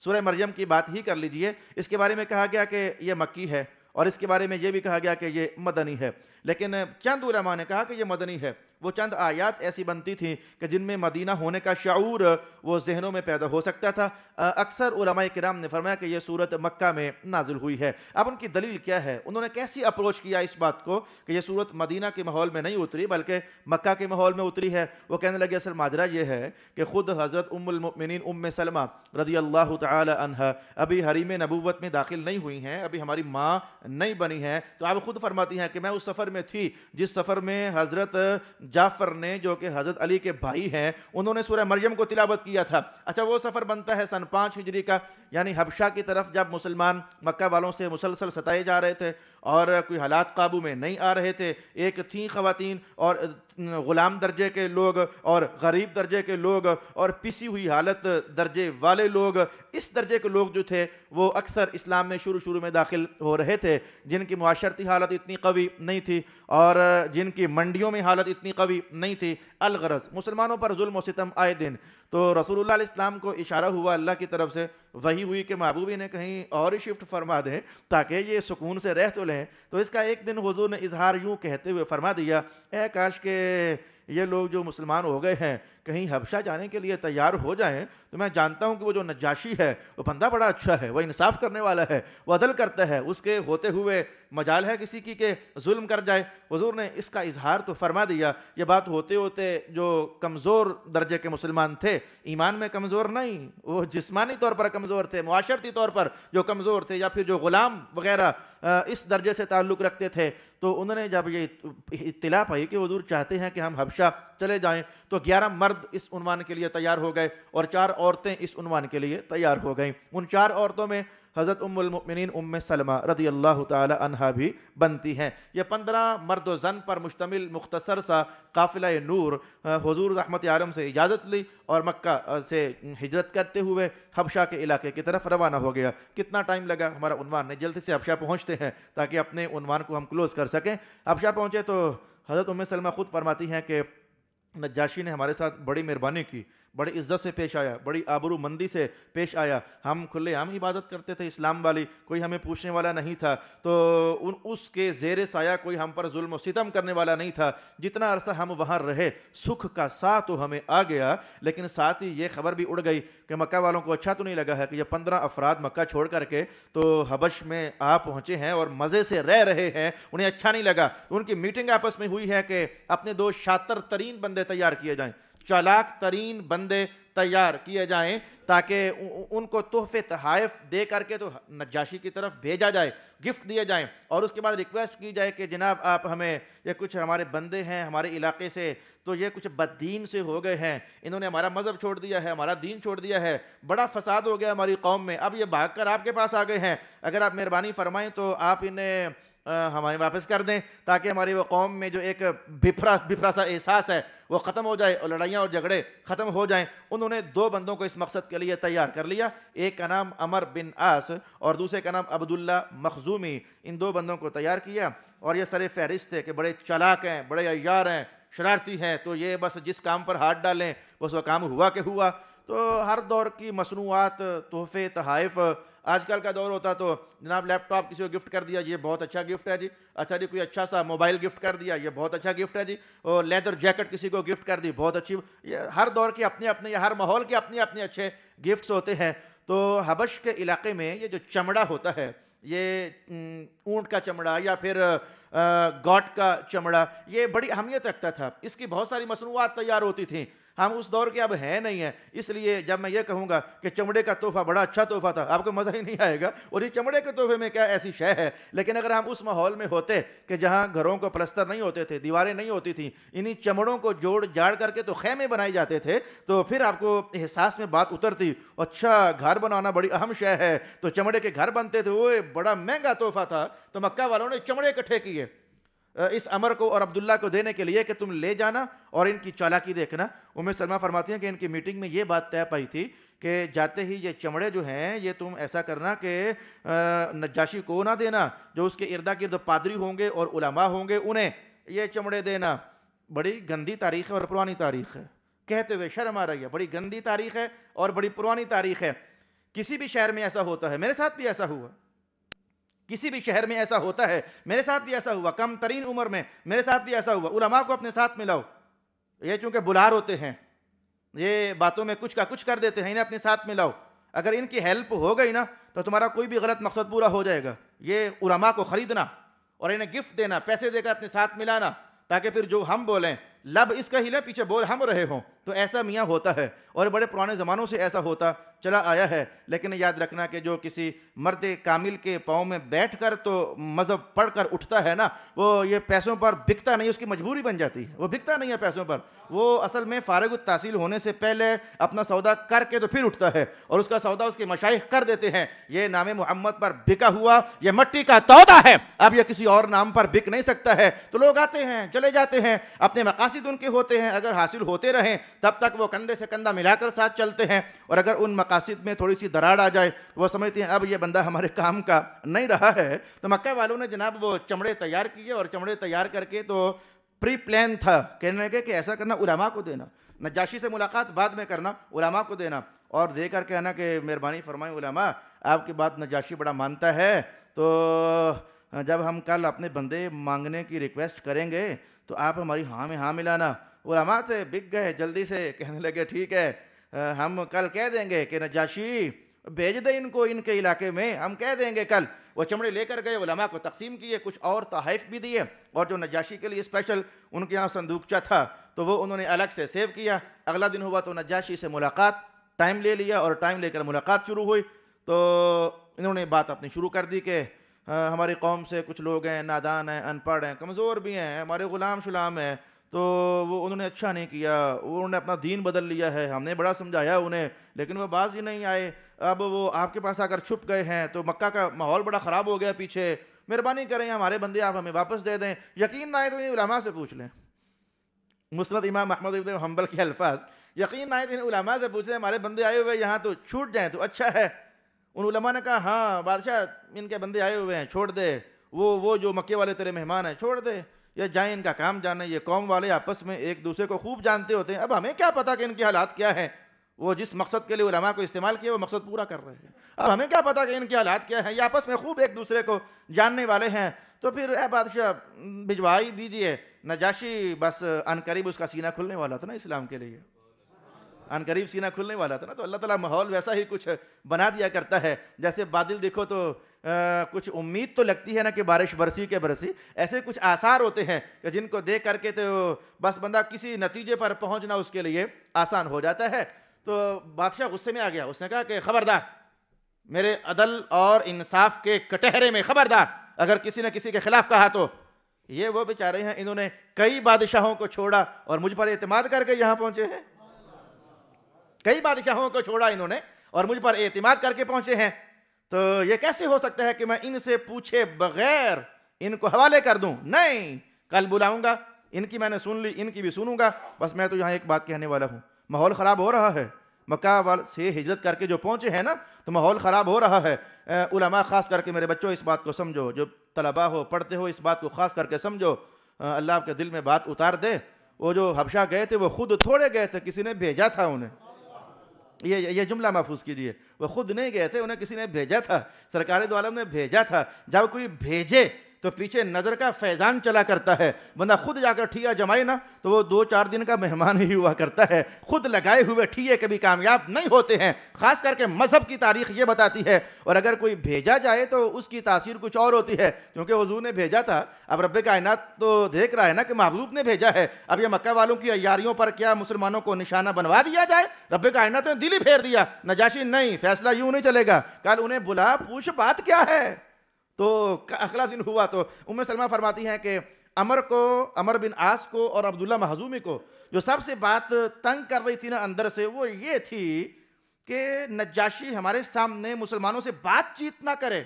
سورہ مریم کی بات ہی کر لیجئے، اس کے بارے میں کہا گیا کہ یہ مکی ہے اور اس کے بارے میں یہ بھی کہا گیا کہ یہ مدنی ہے، لیکن چند علماء نے کہا کہ یہ مدنی ہے۔ وہ چند آیات ایسی بنتی تھیں کہ جن میں مدینہ ہونے کا شعور وہ ذہنوں میں پیدا ہو سکتا تھا۔ اکثر علماء کرام نے فرمایا کہ یہ صورت مکہ میں نازل ہوئی ہے۔ اب ان کی دلیل کیا ہے، انہوں نے کیسی اپروچ کیا اس بات کو کہ یہ صورت مدینہ کے ماحول میں نہیں اتری بلکہ مکہ کے ماحول میں اتری ہے۔ وہ کہنے لگے اصل ماجرا یہ ہے کہ خود حضرت ام المؤمنین ام سلمہ رضی اللہ تعالی عنہا ابھی حریم نبوت میں داخل نہیں ہوئی ہیں، ابھی ہماری ماں نہیں بنی ہیں، تو آپ خود فرماتی ہیں کہ میں اس سفر میں تھی جس سفر میں حضرت جعفر نے، جو کہ حضرت علی کے بھائی ہیں، انہوں نے سورہ مریم کو تلاوت کیا تھا۔ اچھا، وہ سفر بنتا ہے سن 5 ہجری کا، یعنی حبشہ کی طرف جب مسلمان مکہ والوں سے مسلسل ستائے جا رہے تھے اور کوئی حالات قابو میں نہیں آ رہے تھے. ایک تھیں خواتین اور غلام درجے کے لوگ اور غریب درجے کے لوگ اور پسی ہوئی حالت درجے والے لوگ. اس درجے کے لوگ جو تھے وہ اکثر اسلام میں شروع میں داخل ہو رہے تھے، جن کی معاشرتی حالت اتنی قوی نہیں تھی اور جن کی منڈیوں میں حالت اتنی قوی نہیں تھی. الغرض مسلمانوں پر ظلم و ستم آئے دن. تو رسول اللہ علیہ السلام کو اشارہ ہوا اللہ کی طرف سے، وحی ہوئی کہ محبوب انہیں کہیں اور ہی شفٹ فرما دیں تاکہ یہ سکون سے رہ تو لیں. تو اس کا ایک دن حضور نے اظہار یوں کہتے ہوئے فرما دیا، اے کاش کہ یہ لوگ جو مسلمان ہو گئے ہیں کہیں حبشہ جانے کے لیے تیار ہو جائیں. تو میں جانتا ہوں کہ وہ جو نجاشی ہے وہ بندہ بڑا اچھا ہے، وہ انصاف کرنے والا ہے، وہ عدل کرتا ہے، اس کے ہوتے ہوئے مجال ہے کسی کی کہ ظلم کر جائے. حضور نے اس کا اظہار تو فرما دیا. یہ بات ہوتے ہوتے جو کمزور درجے کے مسلمان تھے، ایمان میں کمزور نہیں، وہ جسمانی طور پر کمزور تھے، معاشرتی طور پر جو کمزور تھے، یا پھر جو غلام وغیرہ اس درجے سے تعلق رکھتے تھے، تو انہوں نے جب یہ اطلاع پائی کہ حضور چاہتے ہیں کہ ہم حبشہ چلے جائیں، تو 11 مرد اس عنوان کے لیے تیار ہو گئے اور 4 عورتیں اس عنوان کے لیے تیار ہو گئیں. ان 4 عورتوں میں حضرت ام المؤمنین ام سلمہ رضی اللہ تعالی عنہا بھی بنتی ہیں. یہ 15 مرد و زن پر مشتمل مختصر سا قافلہ نور حضور رحمت عالم سے اجازت لی اور مکہ سے ہجرت کرتے ہوئے حبشہ کے علاقے کی طرف روانہ ہو گیا. کتنا ٹائم لگا ہمارا عنوان نہیں، جلدی سے حبشہ پہنچتے ہیں تاکہ اپنے عنوان کو ہم کلوز کر سکیں. حبشہ پہنچے تو حضرت ام سلمہ خود فرماتی ہیں کہ نجاشی نے ہمارے ساتھ بڑی مہربانی کی، بڑی عزت سے پیش آیا، بڑی آبرو مندی سے پیش آیا. ہم کھلے عام عبادت کرتے تھے اسلام والی، کوئی ہمیں پوچھنے والا نہیں تھا. تو اس کے زیر سایہ کوئی ہم پر ظلم و ستم کرنے والا نہیں تھا. جتنا عرصہ ہم وہاں رہے سکھ کا سا تو ہمیں آ گیا، لیکن ساتھ ہی یہ خبر بھی اڑ گئی کہ مکہ والوں کو اچھا تو نہیں لگا ہے کہ یہ 15 افراد مکہ چھوڑ کر کے تو حبش میں آ پہنچے ہیں اور مزے سے رہ رہے ہیں. انہیں اچھا نہیں لگا. ان کی میٹنگ آپس میں ہوئی ہے کہ اپنے 2 شاطر ترین بندے تیار کیے جائیں، چالاک ترین بندے تیار کیے جائیں تاکہ ان کو تحفے تحائف دے کر کے تو نجاشی کی طرف بھیجا جائے، گفٹ دیے جائیں، اور اس کے بعد ریکویسٹ کی جائے کہ جناب آپ ہمیں یہ کچھ ہمارے بندے ہیں ہمارے علاقے سے تو یہ کچھ بد دین سے ہو گئے ہیں، انہوں نے ہمارا مذہب چھوڑ دیا ہے، ہمارا دین چھوڑ دیا ہے، بڑا فساد ہو گیا ہماری قوم میں، اب یہ بھاگ کر آپ کے پاس آ گئے ہیں، اگر آپ مہربانی فرمائیں تو آپ انہیں ہمیں واپس کر دیں تاکہ ہماری وہ قوم میں جو ایک بفرا سا احساس ہے وہ ختم ہو جائے اور لڑائیاں اور جھگڑے ختم ہو جائیں. انہوں نے 2 بندوں کو اس مقصد کے لیے تیار کر لیا. ایک کا نام عمر بن عاص اور دوسرے کا نام عبداللہ مخزومی. ان 2 بندوں کو تیار کیا اور یہ سر فہرست تھے کہ بڑے چالاک ہیں، بڑے عیار ہیں، شرارتی ہیں، تو یہ بس جس کام پر ہاتھ ڈالیں بس وہ کام ہوا کہ ہوا. تو ہر دور کی مصنوعات، تحفے تحائف، آج کل کا دور ہوتا تو جناب لیپ ٹاپ کسی کو گفٹ کر دیا، یہ بہت اچھا گفٹ ہے جی. اچھا جی کوئی اچھا سا موبائل گفٹ کر دیا، یہ بہت اچھا گفٹ ہے جی. اور لیدر جیکٹ کسی کو گفٹ کر دی، بہت اچھی. یہ ہر دور کے اپنے اپنے یا ہر ماحول کے اپنے اپنے اچھے گفٹس ہوتے ہیں. تو حبش کے علاقے میں یہ جو چمڑا ہوتا ہے، یہ اونٹ کا چمڑا یا پھر گوٹ کا چمڑا، یہ بڑی اہمیت رکھتا تھا. اس کی بہت ساری مصنوعات تیار ہوتی تھیں. ہم اس دور کے اب ہیں نہیں ہیں، اس لیے جب میں یہ کہوں گا کہ چمڑے کا تحفہ بڑا اچھا تحفہ تھا، آپ کو مزہ ہی نہیں آئے گا اور یہ چمڑے کے تحفے میں کیا ایسی شے ہے. لیکن اگر ہم اس ماحول میں ہوتے کہ جہاں گھروں کو پلستر نہیں ہوتے تھے، دیواریں نہیں ہوتی تھیں، انہی چمڑوں کو جوڑ جاڑ کر کے تو خیمے بنائے جاتے تھے، تو پھر آپ کو احساس میں بات اترتی، اچھا گھر بنانا بڑی اہم شے ہے. تو چمڑے کے گھر بنتے تھے، وہ بڑا مہنگا تحفہ تھا. تو مکہ والوں نے چمڑے اکٹھے کیے اس عمر کو اور عبداللہ کو دینے کے لیے کہ تم لے جانا اور ان کی چالاکی دیکھنا. ام سلمہ فرماتی ہیں کہ ان کی میٹنگ میں یہ بات طے پائی تھی کہ جاتے ہی یہ چمڑے جو ہیں یہ تم ایسا کرنا کہ نجاشی کو نہ دینا، جو اس کے اردا گرد پادری ہوں گے اور علماء ہوں گے انہیں یہ چمڑے دینا. بڑی گندی تاریخ ہے اور پرانی تاریخ ہے، کہتے ہوئے شرم آ رہی ہے. بڑی گندی تاریخ ہے اور بڑی پرانی تاریخ ہے. کسی بھی شہر میں ایسا ہوتا ہے، میرے ساتھ بھی ایسا ہوا، کسی بھی شہر میں ایسا ہوتا ہے، میرے ساتھ بھی ایسا ہوا، کم ترین عمر میں میرے ساتھ بھی ایسا ہوا. علماء کو اپنے ساتھ ملاؤ، یہ چونکہ بلار ہوتے ہیں، یہ باتوں میں کچھ کا کچھ کر دیتے ہیں، انہیں اپنے ساتھ ملاؤ. اگر ان کی ہیلپ ہو گئی نا تو تمہارا کوئی بھی غلط مقصد پورا ہو جائے گا. یہ علماء کو خریدنا اور انہیں گفٹ دینا، پیسے دے کر اپنے ساتھ ملانا تاکہ پھر جو ہم بولیں لب اس کا ہلے پیچھے بول ہم رہے ہوں. تو ایسا میاں ہوتا ہے اور بڑے پرانے زمانوں سے ایسا ہوتا چلا آیا ہے. لیکن یاد رکھنا کہ جو کسی مرد کامل کے پاؤں میں بیٹھ کر تو مذہب پڑھ کر اٹھتا ہے نا، وہ یہ پیسوں پر بکتا نہیں، اس کی مجبوری بن جاتی ہے. وہ بکتا نہیں ہے پیسوں پر، وہ اصل میں فارغ التحصیل ہونے سے پہلے اپنا سودا کر کے تو پھر اٹھتا ہے، اور اس کا سودا اس کے مشائخ کر دیتے ہیں. یہ نام محمد پر بکا ہوا یہ مٹی کا تودا ہے، اب یہ کسی اور نام پر بک نہیں سکتا ہے. تو لوگ آتے ہیں چلے جاتے ہیں، اپنے مقاصد ان کے ہوتے ہیں، اگر حاصل ہوتے رہیں تب تک وہ کندھے سے کندھا ملا کر ساتھ چلتے ہیں. اور اگر ان مقاصد میں تھوڑی سی دراڑ آ جائے تو وہ سمجھتے ہیں اب یہ بندہ ہمارے کام کا نہیں رہا ہے. تو مکہ والوں نے جناب وہ چمڑے تیار کیے، اور چمڑے تیار کر کے تو پری پلان تھا، کہنے لگے کہ ایسا کرنا علماء کو دینا، نجاشی سے ملاقات بعد میں کرنا، علماء کو دینا، اور دے کر کہنا کہ مہربانی فرمائیں علماء آپ کی بات نجاشی بڑا مانتا ہے، تو جب ہم کل اپنے بندے مانگنے کی ریکویسٹ کریں گے تو آپ ہماری ہاں میں ہاں ملانا. علماء سے بک گئے، جلدی سے کہنے لگے ٹھیک ہے ہم کل کہہ دیں گے کہ نجاشی بھیج دیں ان کو ان کے علاقے میں، ہم کہہ دیں گے کل. وہ چمڑے لے کر گئے، علماء کو تقسیم کیے، کچھ اور تحائف بھی دیے، اور جو نجاشی کے لیے اسپیشل ان کے یہاں صندوقچہ تھا تو وہ انہوں نے الگ سے سیو کیا. اگلا دن ہوا تو نجاشی سے ملاقات، ٹائم لے لیا اور ٹائم لے کر ملاقات شروع ہوئی. تو انہوں نے بات اپنی شروع کر دی کہ ہماری قوم سے کچھ لوگ ہیں، نادان ہیں، ان پڑھ ہیں، کمزور بھی ہیں، ہمارے غلام شلام ہیں. تو وہ انہوں نے اچھا نہیں کیا، انہوں نے اپنا دین بدل لیا ہے، ہم نے بڑا سمجھایا انہیں لیکن وہ باز ہی نہیں آئے. اب وہ آپ کے پاس آ کر چھپ گئے ہیں، تو مکہ کا ماحول بڑا خراب ہو گیا پیچھے. مہربانی کریں ہمارے بندے آپ ہمیں واپس دے دیں. یقین نہ آئے تو انہیں علماء سے پوچھ لیں. مسند امام احمد بن حنبل کے الفاظ، یقین نہ آئے تو انہیں علماء سے پوچھ لیں، ہمارے بندے آئے ہوئے یہاں تو چھوٹ جائیں تو اچھا ہے. ان علماء نے کہا ہاں بادشاہ ان کے بندے آئے ہوئے ہیں، چھوڑ دے، وہ جو مکے والے تیرے مہمان ہیں چھوڑ دے، یہ جائیں ان کا کام جانے. یہ قوم والے آپس میں ایک دوسرے کو خوب جانتے ہوتے ہیں، اب ہمیں کیا پتا کہ ان کے حالات کیا ہیں. وہ جس مقصد کے لیے علماء کو استعمال کیا وہ مقصد پورا کر رہے ہیں، اب ہمیں کیا پتا کہ ان کے حالات کیا ہیں. یہ آپس میں خوب ایک دوسرے کو جاننے والے ہیں. تو پھر اے بادشاہ بھجوا ہی دیجئے. نجاشی بس ان قریب اس کا سینہ کھلنے والا تھا نا اسلام کے لیے، ان قریب سینہ کھلنے والا تھا نا. تو اللہ تعالیٰ ماحول ویسا ہی کچھ بنا دیا کرتا ہے. جیسے بادل دیکھو تو کچھ امید تو لگتی ہے نا کہ بارش برسی کے برسی، ایسے کچھ آثار ہوتے ہیں کہ جن کو دیکھ کر کے تو بس بندہ کسی نتیجے پر پہنچنا اس کے لیے آسان ہو جاتا ہے. تو بادشاہ غصے میں آ گیا، اس نے کہا کہ خبردار، میرے عدل اور انصاف کے کٹہرے میں خبردار اگر کسی نے کسی کے خلاف کہا تو. یہ وہ بیچارے ہیں، انہوں نے کئی بادشاہوں کو چھوڑا اور مجھ پر اعتماد کر کے یہاں پہنچے ہیں. کئی بادشاہوں کو چھوڑا انہوں نے اور مجھ پر اعتماد کر کے پہنچے ہیں. تو یہ کیسے ہو سکتا ہے کہ میں ان سے پوچھے بغیر ان کو حوالے کر دوں؟ نہیں، کل بلاؤں گا، ان کی میں نے سن لی، ان کی بھی سنوں گا. بس میں تو یہاں ایک بات کہنے والا ہوں، ماحول خراب ہو رہا ہے. مکہ سے ہجرت کر کے جو پہنچے ہیں نا تو ماحول خراب ہو رہا ہے. علماء خاص کر کے میرے بچوں اس بات کو سمجھو، جو طلباء ہو پڑھتے ہو اس بات کو خاص کر کے سمجھو. اللہ آپ کے دل میں بات اتار دے. وہ جو حبشہ گئے تھے وہ خود تھوڑے گئے تھے، کسی نے بھیجا تھا انہیں. یہ جملہ محفوظ کیجئے، وہ خود نہیں گئے تھے، انہیں کسی نے بھیجا تھا، سرکار دو عالم نے بھیجا تھا. جب کوئی بھیجے تو پیچھے نظر کا فیضان چلا کرتا ہے. بندہ خود جا کر ٹھیہ جمائے نا تو وہ 2-4 دن کا مہمان ہی ہوا کرتا ہے. خود لگائے ہوئے ٹھیے کبھی کامیاب نہیں ہوتے ہیں. خاص کر کے مذہب کی تاریخ یہ بتاتی ہے. اور اگر کوئی بھیجا جائے تو اس کی تاثیر کچھ اور ہوتی ہے، کیونکہ حضور نے بھیجا تھا. اب رب کائنات تو دیکھ رہا ہے نا کہ محبوب نے بھیجا ہے. اب یہ مکہ والوں کی عیاریوں پر کیا مسلمانوں کو نشانہ بنوا دیا جائے؟ رب کائنات نے دل ہی پھیر دیا. نجاشی نہیں، فیصلہ یوں نہیں چلے گا، کل انہیں بلا پوچھ بات کیا ہے. تو اگلا دن ہوا تو ام سلمہ فرماتی ہیں کہ عمر بن عاص کو اور عبداللہ مخزومی کو جو سب سے بات تنگ کر رہی تھی نا اندر سے، وہ یہ تھی کہ نجاشی ہمارے سامنے مسلمانوں سے بات چیت نہ کرے،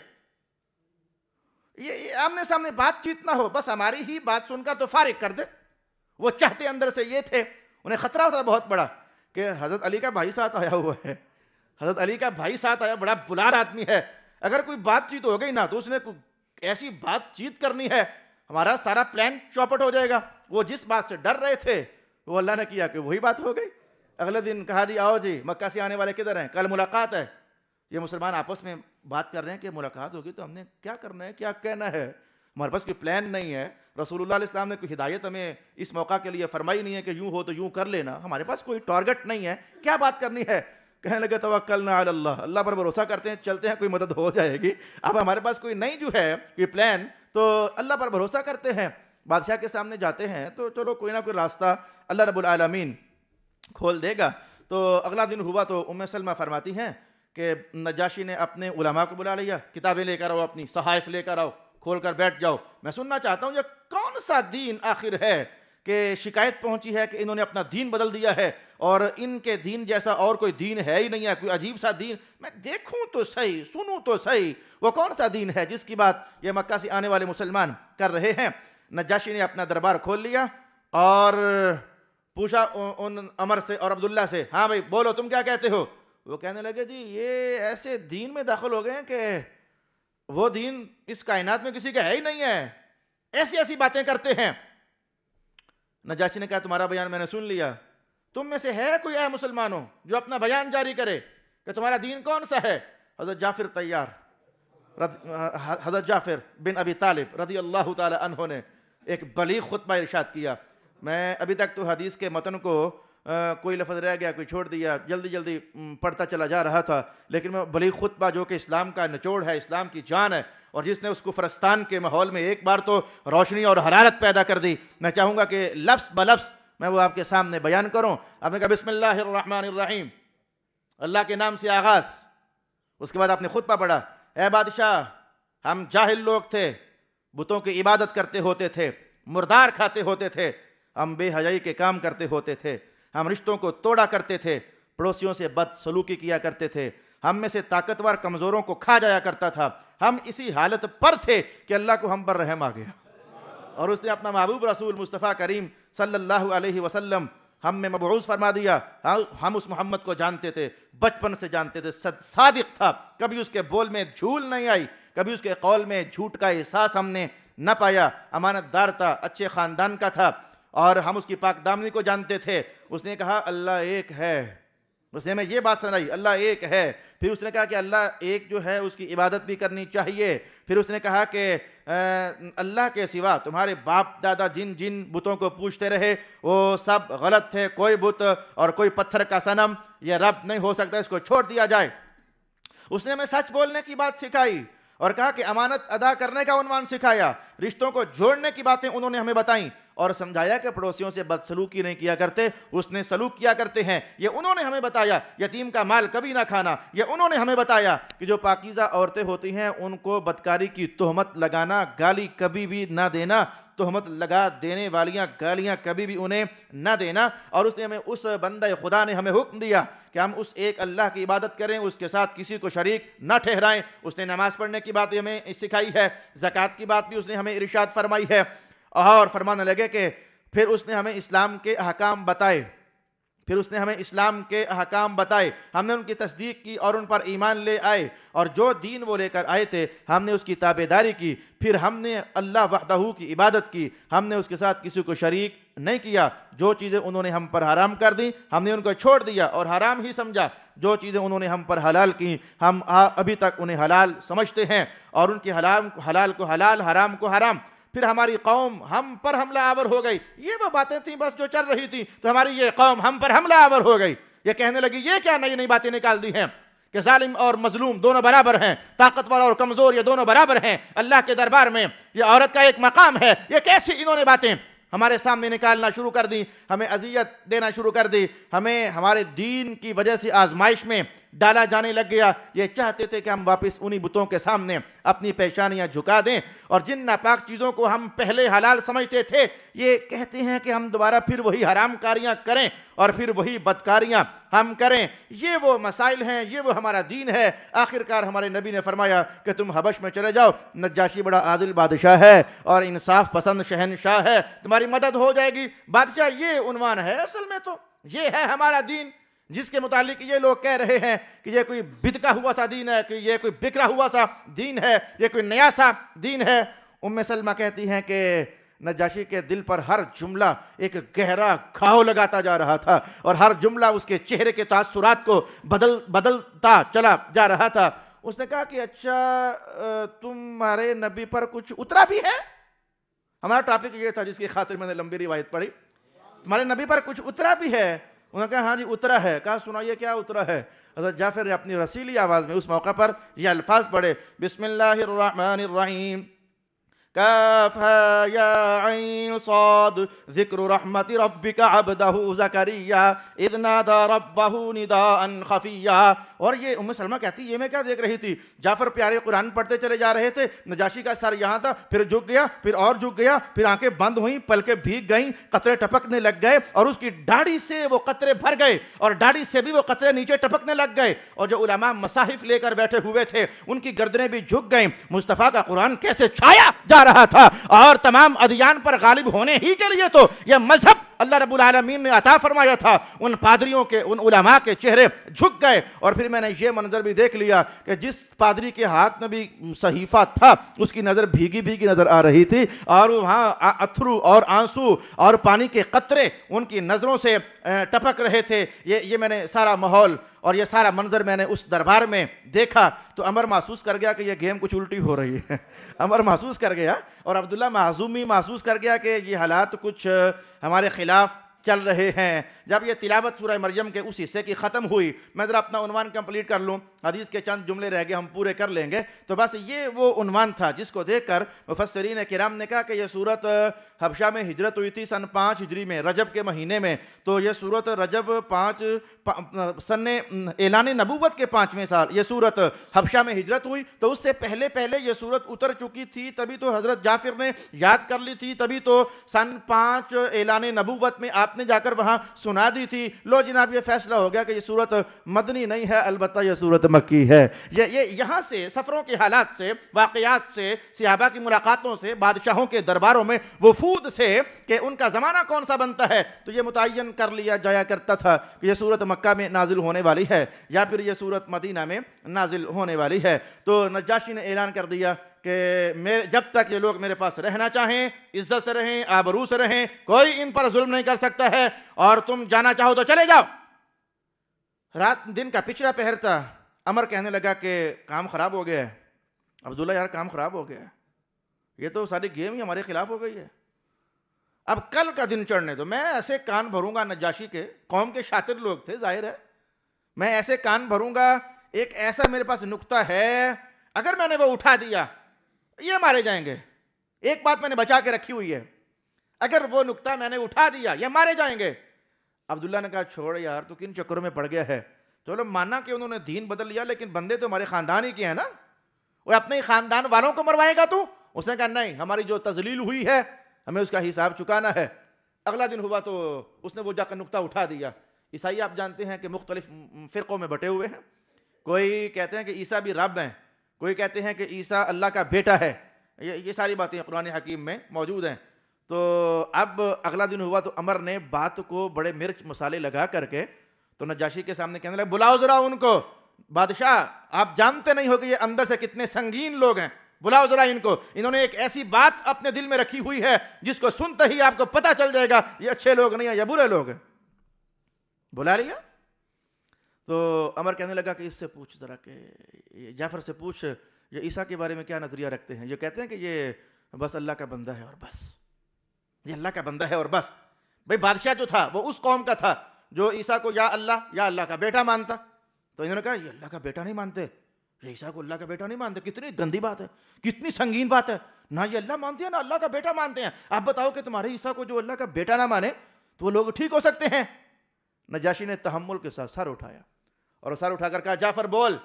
یہ آمنے سامنے بات چیت نہ ہو، بس ہماری ہی بات سن کر تو فارغ کر دے. وہ چاہتے اندر سے یہ تھے. انہیں خطرہ ہوتا بہت بڑا کہ حضرت علی کا بھائی ساتھ آیا ہوا ہے، حضرت علی کا بھائی ساتھ آیا، بڑا بلار آدمی ہے، اگر کوئی بات چیت ہو گئی نا تو اس نے ایسی بات چیت کرنی ہے ہمارا سارا پلان چوپٹ ہو جائے گا. وہ جس بات سے ڈر رہے تھے وہ اللہ نے کیا کہ وہی بات ہو گئی. اگلے دن کہا جی آؤ جی، مکہ سے آنے والے کدھر ہیں، کل ملاقات ہے. یہ مسلمان آپس میں بات کر رہے ہیں کہ ملاقات ہوگی تو ہم نے کیا کرنا ہے، کیا کہنا ہے، ہمارے پاس کوئی پلان نہیں ہے. رسول اللہ علیہ السلام نے کوئی ہدایت ہمیں اس موقع کے لیے فرمائی نہیں ہے کہ یوں ہو تو یوں کر لینا. ہمارے پاس کوئی ٹارگٹ نہیں ہے، کیا بات کرنی ہے. کہنے لگے توکلنا علی اللہ، اللہ پر بھروسہ کرتے ہیں، چلتے ہیں، کوئی مدد ہو جائے گی. اب ہمارے پاس کوئی نہیں جو ہے کوئی پلان، تو اللہ پر بھروسہ کرتے ہیں. بادشاہ کے سامنے جاتے ہیں تو چلو کوئی نہ کوئی راستہ اللہ رب العالمین کھول دے گا۔ تو اگلا دن ہوا تو ام سلمہ فرماتی ہیں کہ نجاشی نے اپنے علماء کو بلا لیا، کتابیں لے کر آؤ، اپنی صحائف لے کر آؤ، کھول کر بیٹھ جاؤ، میں سننا چاہتا ہوں یہ کون سا دین آخر ہے کہ شکایت پہنچی ہے کہ انہوں نے اپنا دین بدل دیا ہے اور ان کے دین جیسا اور کوئی دین ہے ہی نہیں ہے، کوئی عجیب سا دین، میں دیکھوں تو صحیح، سنوں تو صحیح، وہ کون سا دین ہے جس کی بات یہ مکہ سے آنے والے مسلمان کر رہے ہیں۔ نجاشی نے اپنا دربار کھول لیا اور پوچھا ان عمر سے اور عبداللہ سے، ہاں بھائی بولو تم کیا کہتے ہو؟ وہ کہنے لگے جی یہ ایسے دین میں داخل ہو گئے ہیں کہ وہ دین اس کائنات میں کسی کا ہے ہی نہیں ہے، ایسی ایسی باتیں کرتے ہیں۔ نجاشی نے کہا تمہارا بیان میں نے سن لیا، تم میں سے ہے کوئی اے مسلمانوں جو اپنا بیان جاری کرے کہ تمہارا دین کون سا ہے؟ حضرت جعفر طیار حضرت جعفر بن ابی طالب رضی اللہ تعالی عنہ نے ایک بلیغ خطبہ ارشاد کیا۔ میں ابھی تک تو حدیث کے متن کو کوئی لفظ رہ گیا، کوئی چھوڑ دیا، جلدی جلدی پڑھتا چلا جا رہا تھا، لیکن میں بلیغ خطبہ جو کہ اسلام کا نچوڑ ہے، اسلام کی جان ہے، اور جس نے اس کفرستان کے ماحول میں ایک بار تو روشنی اور حرارت پیدا کر دی، میں چاہوں گا کہ لفظ بلفظ میں وہ آپ کے سامنے بیان کروں۔ آپ نے کہا بسم اللہ الرحمن الرحیم، اللہ کے نام سے آغاز۔ اس کے بعد آپ نے خطبہ پڑھا، اے بادشاہ ہم جاہل لوگ تھے، بتوں کی عبادت کرتے ہوتے تھے، مردار کھاتے ہوتے تھے، ہم بے حیائی کے کام کرتے ہوتے تھے، ہم رشتوں کو توڑا کرتے تھے، پڑوسیوں سے بد سلوکی کیا کرتے تھے، ہم میں سے طاقتور کمزوروں کو کھا جایا کرتا تھا، ہم اسی حالت پر تھے کہ اللہ کو ہم پر رحم آ گیا، اور اس نے اپنا محبوب رسول مصطفیٰ کریم صلی اللہ علیہ وسلم ہم میں مبعوث فرما دیا۔ ہم اس محمد کو جانتے تھے، بچپن سے جانتے تھے، صادق تھا، کبھی اس کے بول میں جھول نہیں آئی، کبھی اس کے قول میں جھوٹ کا احساس ہم نے نہ پایا، امانت دار تھا، اچھے خاندان کا تھا، اور ہم اس کی پاک دامنی کو جانتے تھے۔ اس نے کہا اللہ ایک ہے، اس نے ہمیں یہ بات سنائی اللہ ایک ہے، پھر اس نے کہا کہ اللہ ایک جو ہے اس کی عبادت بھی کرنی چاہیے، پھر اس نے کہا کہ اللہ کے سوا تمہارے باپ دادا جن جن بتوں کو پوجتے رہے وہ سب غلط تھے، کوئی بت اور کوئی پتھر کا صنم یہ رب نہیں ہو سکتا، اس کو چھوڑ دیا جائے۔ اس نے ہمیں سچ بولنے کی بات سکھائی اور کہا کہ امانت ادا کرنے کا عنوان سکھایا، رشتوں کو جوڑنے کی باتیں انہوں نے ہمیں بتائیں، اور سمجھایا کہ پڑوسیوں سے بدسلوکی نہیں کیا کرتے، اس نے سلوک کیا کرتے ہیں، یہ انہوں نے ہمیں بتایا، یتیم کا مال کبھی نہ کھانا، یہ انہوں نے ہمیں بتایا کہ جو پاکیزہ عورتیں ہوتی ہیں ان کو بدکاری کی تہمت لگانا، گالی کبھی بھی نہ دینا، تہمت لگا دینے والیاں گالیاں کبھی بھی انہیں نہ دینا، اور اس نے ہمیں اس بندہ خدا نے ہمیں حکم دیا کہ ہم اس ایک اللہ کی عبادت کریں، اس کے ساتھ کسی کو شریک نہ ٹھہرائیں۔ اس نے نماز پڑھنے کی بات ہمیں سکھائی ہے، زکوٰۃ کی بات بھی اس نے ہمیں ارشاد فرمائی ہے، اور فرمانے لگے کہ پھر اس نے ہمیں اسلام کے احکام بتائے، ہم نے ان کی تصدیق کی اور ان پر ایمان لے آئے، اور جو دین وہ لے کر آئے تھے ہم نے اس کی تابعداری کی، پھر ہم نے اللہ وحدہ کی عبادت کی، ہم نے اس کے ساتھ کسی کو شریک نہیں کیا، جو چیزیں انہوں نے ہم پر حرام کر دیں ہم نے ان کو چھوڑ دیا اور حرام ہی سمجھا، جو چیزیں انہوں نے ہم پر حلال کی ہم ابھی تک انہیں حلال سمجھتے ہیں، اور ان کی حلال کو حلال، حرام کو حرام۔ پھر ہماری قوم ہم پر حملہ آور ہو گئی، یہ وہ باتیں تھیں بس جو چل رہی تھیں، تو ہماری یہ قوم ہم پر حملہ آور ہو گئی، یہ کہنے لگی یہ کیا نئی نئی باتیں نکال دی ہیں کہ ظالم اور مظلوم دونوں برابر ہیں، طاقتور اور کمزور یہ دونوں برابر ہیں، اللہ کے دربار میں یہ عورت کا ایک مقام ہے، یہ کیسی انہوں نے باتیں ہمارے سامنے نکالنا شروع کر دی، ہمیں اذیت دینا شروع کر دی، ہمیں ہمارے دین کی وجہ سے آزمائش میں ڈالا جانے لگ گیا۔ یہ چاہتے تھے کہ ہم واپس انہی بتوں کے سامنے اپنی پیشانیاں جھکا دیں، اور جن ناپاک چیزوں کو ہم پہلے حلال سمجھتے تھے یہ کہتے ہیں کہ ہم دوبارہ پھر وہی حرام کاریاں کریں اور پھر وہی بدکاریاں ہم کریں۔ یہ وہ مسائل ہیں، یہ وہ ہمارا دین ہے۔ آخرکار ہمارے نبی نے فرمایا کہ تم حبش میں چلے جاؤ، نجاشی بڑا عادل بادشاہ ہے اور انصاف پسند شہنشاہ ہے، تمہاری مدد ہو جائے گی۔ بادشاہ یہ عنوان ہے، اصل میں تو یہ ہے ہمارا دین، جس کے متعلق یہ لوگ کہہ رہے ہیں کہ یہ کوئی بدکا ہوا سا دین ہے، کہ یہ کوئی بکرا ہوا سا دین ہے، یہ کوئی نیا سا دین ہے۔ ام سلمہ کہتی ہیں کہ نجاشی کے دل پر ہر جملہ ایک گہرا گھاؤ لگاتا جا رہا تھا، اور ہر جملہ اس کے چہرے کے تاثرات کو بدلتا چلا جا رہا تھا۔ اس نے کہا کہ اچھا تمہارے نبی پر کچھ اترا بھی ہے؟ ہمارا ٹاپک یہ تھا جس کی خاطر میں نے لمبی روایت پڑھی، تمہارے نبی پر کچھ اترا بھی ہے؟ انہوں نے کہا ہاں جی اترا ہے۔ کہا سنائیے کیا اترا ہے؟ حضرت جعفر نے اپنی رسیلی آواز میں اس موقع پر یہ الفاظ پڑھے، بسم اللہ الرحمن الرحیم کافها یا عین صاد ذکر رحمت ربک عبدہ زکریا اذ نادى ربہ نداء خفیا. اور یہ ام سلمہ کہتی یہ میں کیا دیکھ رہی تھی؟ جعفر پیارے قرآن پڑھتے چلے جا رہے تھے، نجاشی کا سر یہاں تھا، پھر جھک گیا، پھر اور جھک گیا، پھر آنکھیں بند ہوئیں، پلکیں بھیگ گئیں، قطرے ٹپکنے لگ گئے، اور اس کی داڑھی سے وہ قطرے بھر گئے اور داڑھی سے بھی وہ قطرے نیچے ٹپکنے لگ گئے. اور جو علماء مصاحف لے کر بیٹھے ہوئے تھے ان کی گردنیں بھی جھک گئیں. مصطفیٰ کا قرآن کیسے چھایا جا رہا تھا، اور تمام ادیان پر غالب ہونے ہی کے لیے تو یہ مذہب اللہ رب العالمین نے عطا فرمایا تھا. ان پادریوں کے، ان علماء کے چہرے جھک گئے. اور پھر میں نے یہ منظر بھی دیکھ لیا کہ جس پادری کے ہاتھ میں بھی صحیفہ تھا اس کی نظر بھیگی بھیگی نظر آ رہی تھی، اور وہاں اتھرو اور آنسو اور پانی کے قطرے ان کی نظروں سے ٹپک رہے تھے. یہ میں نے سارا ماحول اور یہ سارا منظر میں نے اس دربار میں دیکھا تو عمر محسوس کر گیا کہ یہ گیم کچھ الٹی ہو رہی ہے. عمر محسوس کر گیا اور عبداللہ معزومی محسوس کر گیا کہ یہ حالات کچھ ہمارے خلاف چل رہے ہیں. جب یہ تلاوت سورہ مریم کے اس حصے کی ختم ہوئی، میں ذرا اپنا عنوان کمپلیٹ کر لوں، حدیث کے چند جملے رہ گئے ہم پورے کر لیں گے. تو بس یہ وہ عنوان تھا جس کو دیکھ کر مفسرین کرام نے کہا کہ یہ سورت حبشہ میں ہجرت ہوئی تھی سن 5 ہجری میں، رجب کے مہینے میں. تو یہ سورت رجب 5 سن اعلان نبوت کے 5ویں سال یہ سورت حبشہ میں ہجرت ہوئی. تو اس سے پہلے یہ سورت اتر چکی تھی، تبھی تو حضرت جعفر نے یاد کر لی تھی، تبھی تو سن 5 اعلان نبوت میں آپ نے جا کر وہاں سنا دی تھی. لو جناب یہ فیصلہ ہو گیا کہ یہ سورت مدنی نہیں ہے، البتہ یہ سورت مکی ہے. یہ یہاں سے سفروں کے حالات سے، واقعات سے، صحابہ کی ملاقاتوں سے، بادشاہوں کے درباروں میں وفود سے کہ ان کا زمانہ کون سا بنتا ہے، تو یہ متعین کر لیا جایا کرتا تھا کہ یہ سورت مکہ میں نازل ہونے والی ہے یا پھر یہ سورت مدینہ میں نازل ہونے والی ہے. تو نجاشی نے اعلان کر دیا کہ جب تک یہ لوگ میرے پاس رہنا چاہیں، عزت سے رہیں، آبرو سے رہیں، کوئی ان پر ظلم نہیں کر سکتا ہے، اور تم جانا چاہو تو چلے جاؤ. رات دن کا پچھلا پہر تھا. عمر کہنے لگا کہ کام خراب ہو گیا ہے. عبداللہ یار کام خراب ہو گیا ہے، یہ تو ساری گیم ہی ہمارے خلاف ہو گئی ہے. اب کل کا دن چڑھنے دو. میں ایسے کان بھروں گا، نجاشی کے قوم کے شاطر لوگ تھے ظاہر ہے، میں ایسے کان بھروں گا. ایک ایسا میرے پاس نکتہ ہے، اگر میں نے وہ اٹھا دیا یہ مارے جائیں گے. ایک بات میں نے بچا کے رکھی ہوئی ہے، اگر وہ نکتہ میں نے اٹھا دیا یہ مارے جائیں گے. عبداللہ نے کہا چھوڑ یار تو کن چکروں میں پڑ گیا ہے. چلو مانا کہ انہوں نے دین بدل لیا، لیکن بندے تو ہمارے خاندان ہی کے ہیں نا، وہ اپنے ہی خاندان والوں کو مروائے گا تو؟ اس نے کہا نہیں، ہماری جو تذلیل ہوئی ہے ہمیں اس کا حساب چکانا ہے. اگلا دن ہوا تو اس نے وہ جا کر نکتہ اٹھا دیا. عیسائی آپ جانتے ہیں کہ مختلف فرقوں میں بٹے ہوئے ہیں. کوئی کہتے ہیں کہ عیسیٰ بھی رب ہیں، کوئی کہتے ہیں کہ عیسیٰ اللہ کا بیٹا ہے. یہ ساری باتیں قرآن حکیم میں موجود ہیں. تو اب اگلا دن ہوا تو عمر نے بات کو بڑے مرچ مسالے لگا کر کے تو نجاشی کے سامنے کہنے لگا بلاؤ ذرا ان کو. بادشاہ آپ جانتے نہیں ہو کہ یہ اندر سے کتنے سنگین لوگ ہیں، بلاؤ ذرا ان کو. انہوں نے ایک ایسی بات اپنے دل میں رکھی ہوئی ہے جس کو سنتے ہی آپ کو پتہ چل جائے گا یہ اچھے لوگ نہیں ہیں یا برے لوگ ہیں. بلا لیا. تو عمر کہنے لگا کہ اس سے پوچھ ذرا کہ جعفر سے پوچھ یہ عیسیٰ کے بارے میں کیا نظریہ رکھتے ہیں. یہ کہتے ہیں کہ یہ بس اللہ کا بندہ ہے اور بس، یہ اللہ کا بندہ ہے اور بس. بھئی بادشاہ جو تھا وہ اس قوم کا تھا جو عیسیٰ کو یا اللہ کا بیٹا مانتا. تو انہوں نے کہا یہ اللہ کا بیٹا نہیں مانتے، یہ عیسیٰ کو اللہ کا بیٹا نہیں مانتے. کتنی گندی بات ہے، کتنی سنگین بات ہے. نہ یہ اللہ مانتے ہیں نہ اللہ کا بیٹا مانتے ہیں. آپ بتاؤ کہ تمہارے عیسیٰ کو جو اللہ کا بیٹا نہ مانے تو وہ لوگ ٹھیک ہو سکتے ہیں؟ نجاشی نے تحمل کے ساتھ سر اٹھایا اور سر اٹھا کر کہا جعفر بول،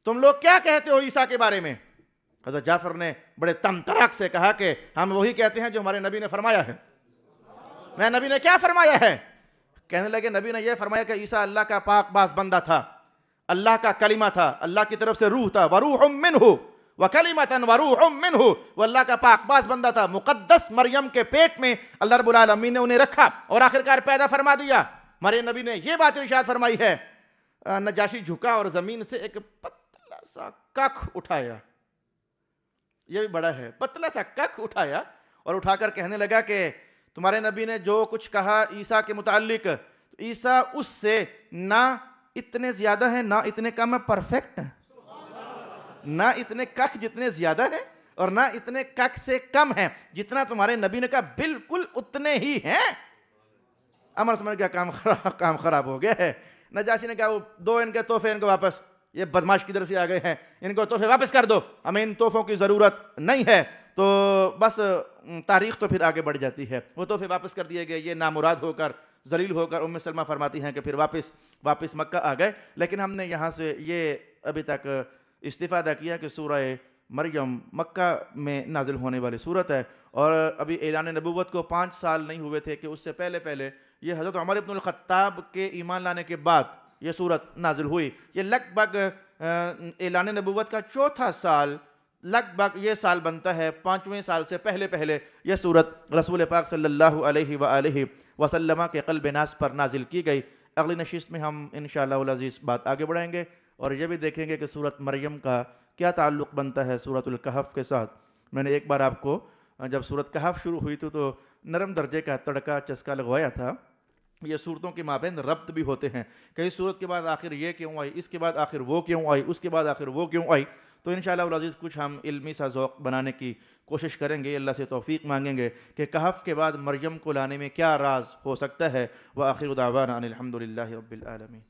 تم لوگ کیا کہتے ہو عیسیٰ کے بارے میں؟ حضرت جعفر نے بڑے تم تراک سے کہا کہ ہم وہی کہتے ہیں جو ہمارے نبی نے فرمایا ہے. میں نبی نے کیا فرمایا ہے؟ کہنے لگے نبی نے یہ فرمایا کہ عیسیٰ اللہ کا پاک باز بندہ تھا، اللہ کا کلمہ تھا، اللہ کی طرف سے روح تھا. وروح منہ وکلمۃ وروح منہ، وہ اللہ کا پاک باز بندہ تھا. مقدس مریم کے پیٹ میں اللہ رب العالمین نے انہیں رکھا اور آخرکار پیدا فرما دیا. ہمارے نبی نے یہ بات ارشاد فرمائی ہے. نجاشی جھکا اور زمین سے ایک پتلا سا ککھ اٹھایا، یہ بھی بڑا ہے، پتلا سا ککھ اٹھایا اور اٹھا کر کہنے لگا کہ تمہارے نبی نے جو کچھ کہا عیسیٰ کے متعلق، عیسیٰ اس سے نہ اتنے زیادہ ہیں نہ اتنے کم ہیں، پرفیکٹ ہیں. نہ اتنے ککھ جتنے زیادہ ہیں اور نہ اتنے ککھ سے کم ہیں، جتنا تمہارے نبی نے کہا بالکل اتنے ہی ہیں. عمر سمجھ گیا کام خراب ہو گیا ہے. نجاشی نے کہا وہ دو ان کے تحفے ان کو واپس، یہ بدماش کدھر سے آ گئے ہیں، ان کو تحفے واپس کر دو، ہمیں ان تحفوں کی ضرورت نہیں ہے. تو بس تاریخ تو پھر آگے بڑھ جاتی ہے. وہ تحفے واپس کر دیے گئے. یہ نامراد ہو کر ذلیل ہو کر ام سلمہ فرماتی ہیں کہ پھر واپس مکہ آ گئے. لیکن ہم نے یہاں سے یہ ابھی تک استفادہ کیا کہ سورہ مریم مکہ میں نازل ہونے والی صورت ہے، اور ابھی اعلان نبوت کو 5 سال نہیں ہوئے تھے کہ اس سے پہلے یہ حضرت عمر بن الخطاب کے ایمان لانے کے بعد یہ صورت نازل ہوئی. یہ لگ بھگ اعلان نبوت کا 4تھا سال، لگ بھگ یہ سال بنتا ہے 5ویں سال سے پہلے یہ صورت رسول پاک صلی اللہ علیہ وآلہ وسلم کے قلب ناز پر نازل کی گئی. اگلی نشست میں ہم انشاءاللہ العزیز بات آگے بڑھائیں گے اور یہ بھی دیکھیں گے کہ سورت مریم کا کیا تعلق بنتا ہے سورت الکہف کے ساتھ. میں نے ایک بار آپ کو جب سورت کہف شروع ہوئی تھی تو نرم درجے کا تڑکا چسکا لگوایا تھا. یہ صورتوں کے مابین ربط بھی ہوتے ہیں. کئی صورت کے بعد آخر یہ کیوں آئی، اس کے بعد آخر وہ کیوں آئی، اس کے بعد آخر وہ کیوں آئی. تو انشاءاللہ العزیز کچھ ہم علمی سا ذوق بنانے کی کوشش کریں گے. اللہ سے توفیق مانگیں گے کہ کہف کے بعد مریم کو لانے میں کیا راز ہو سکتا ہے. وآخر دعوانا ان الحمدللہ رب العالمین.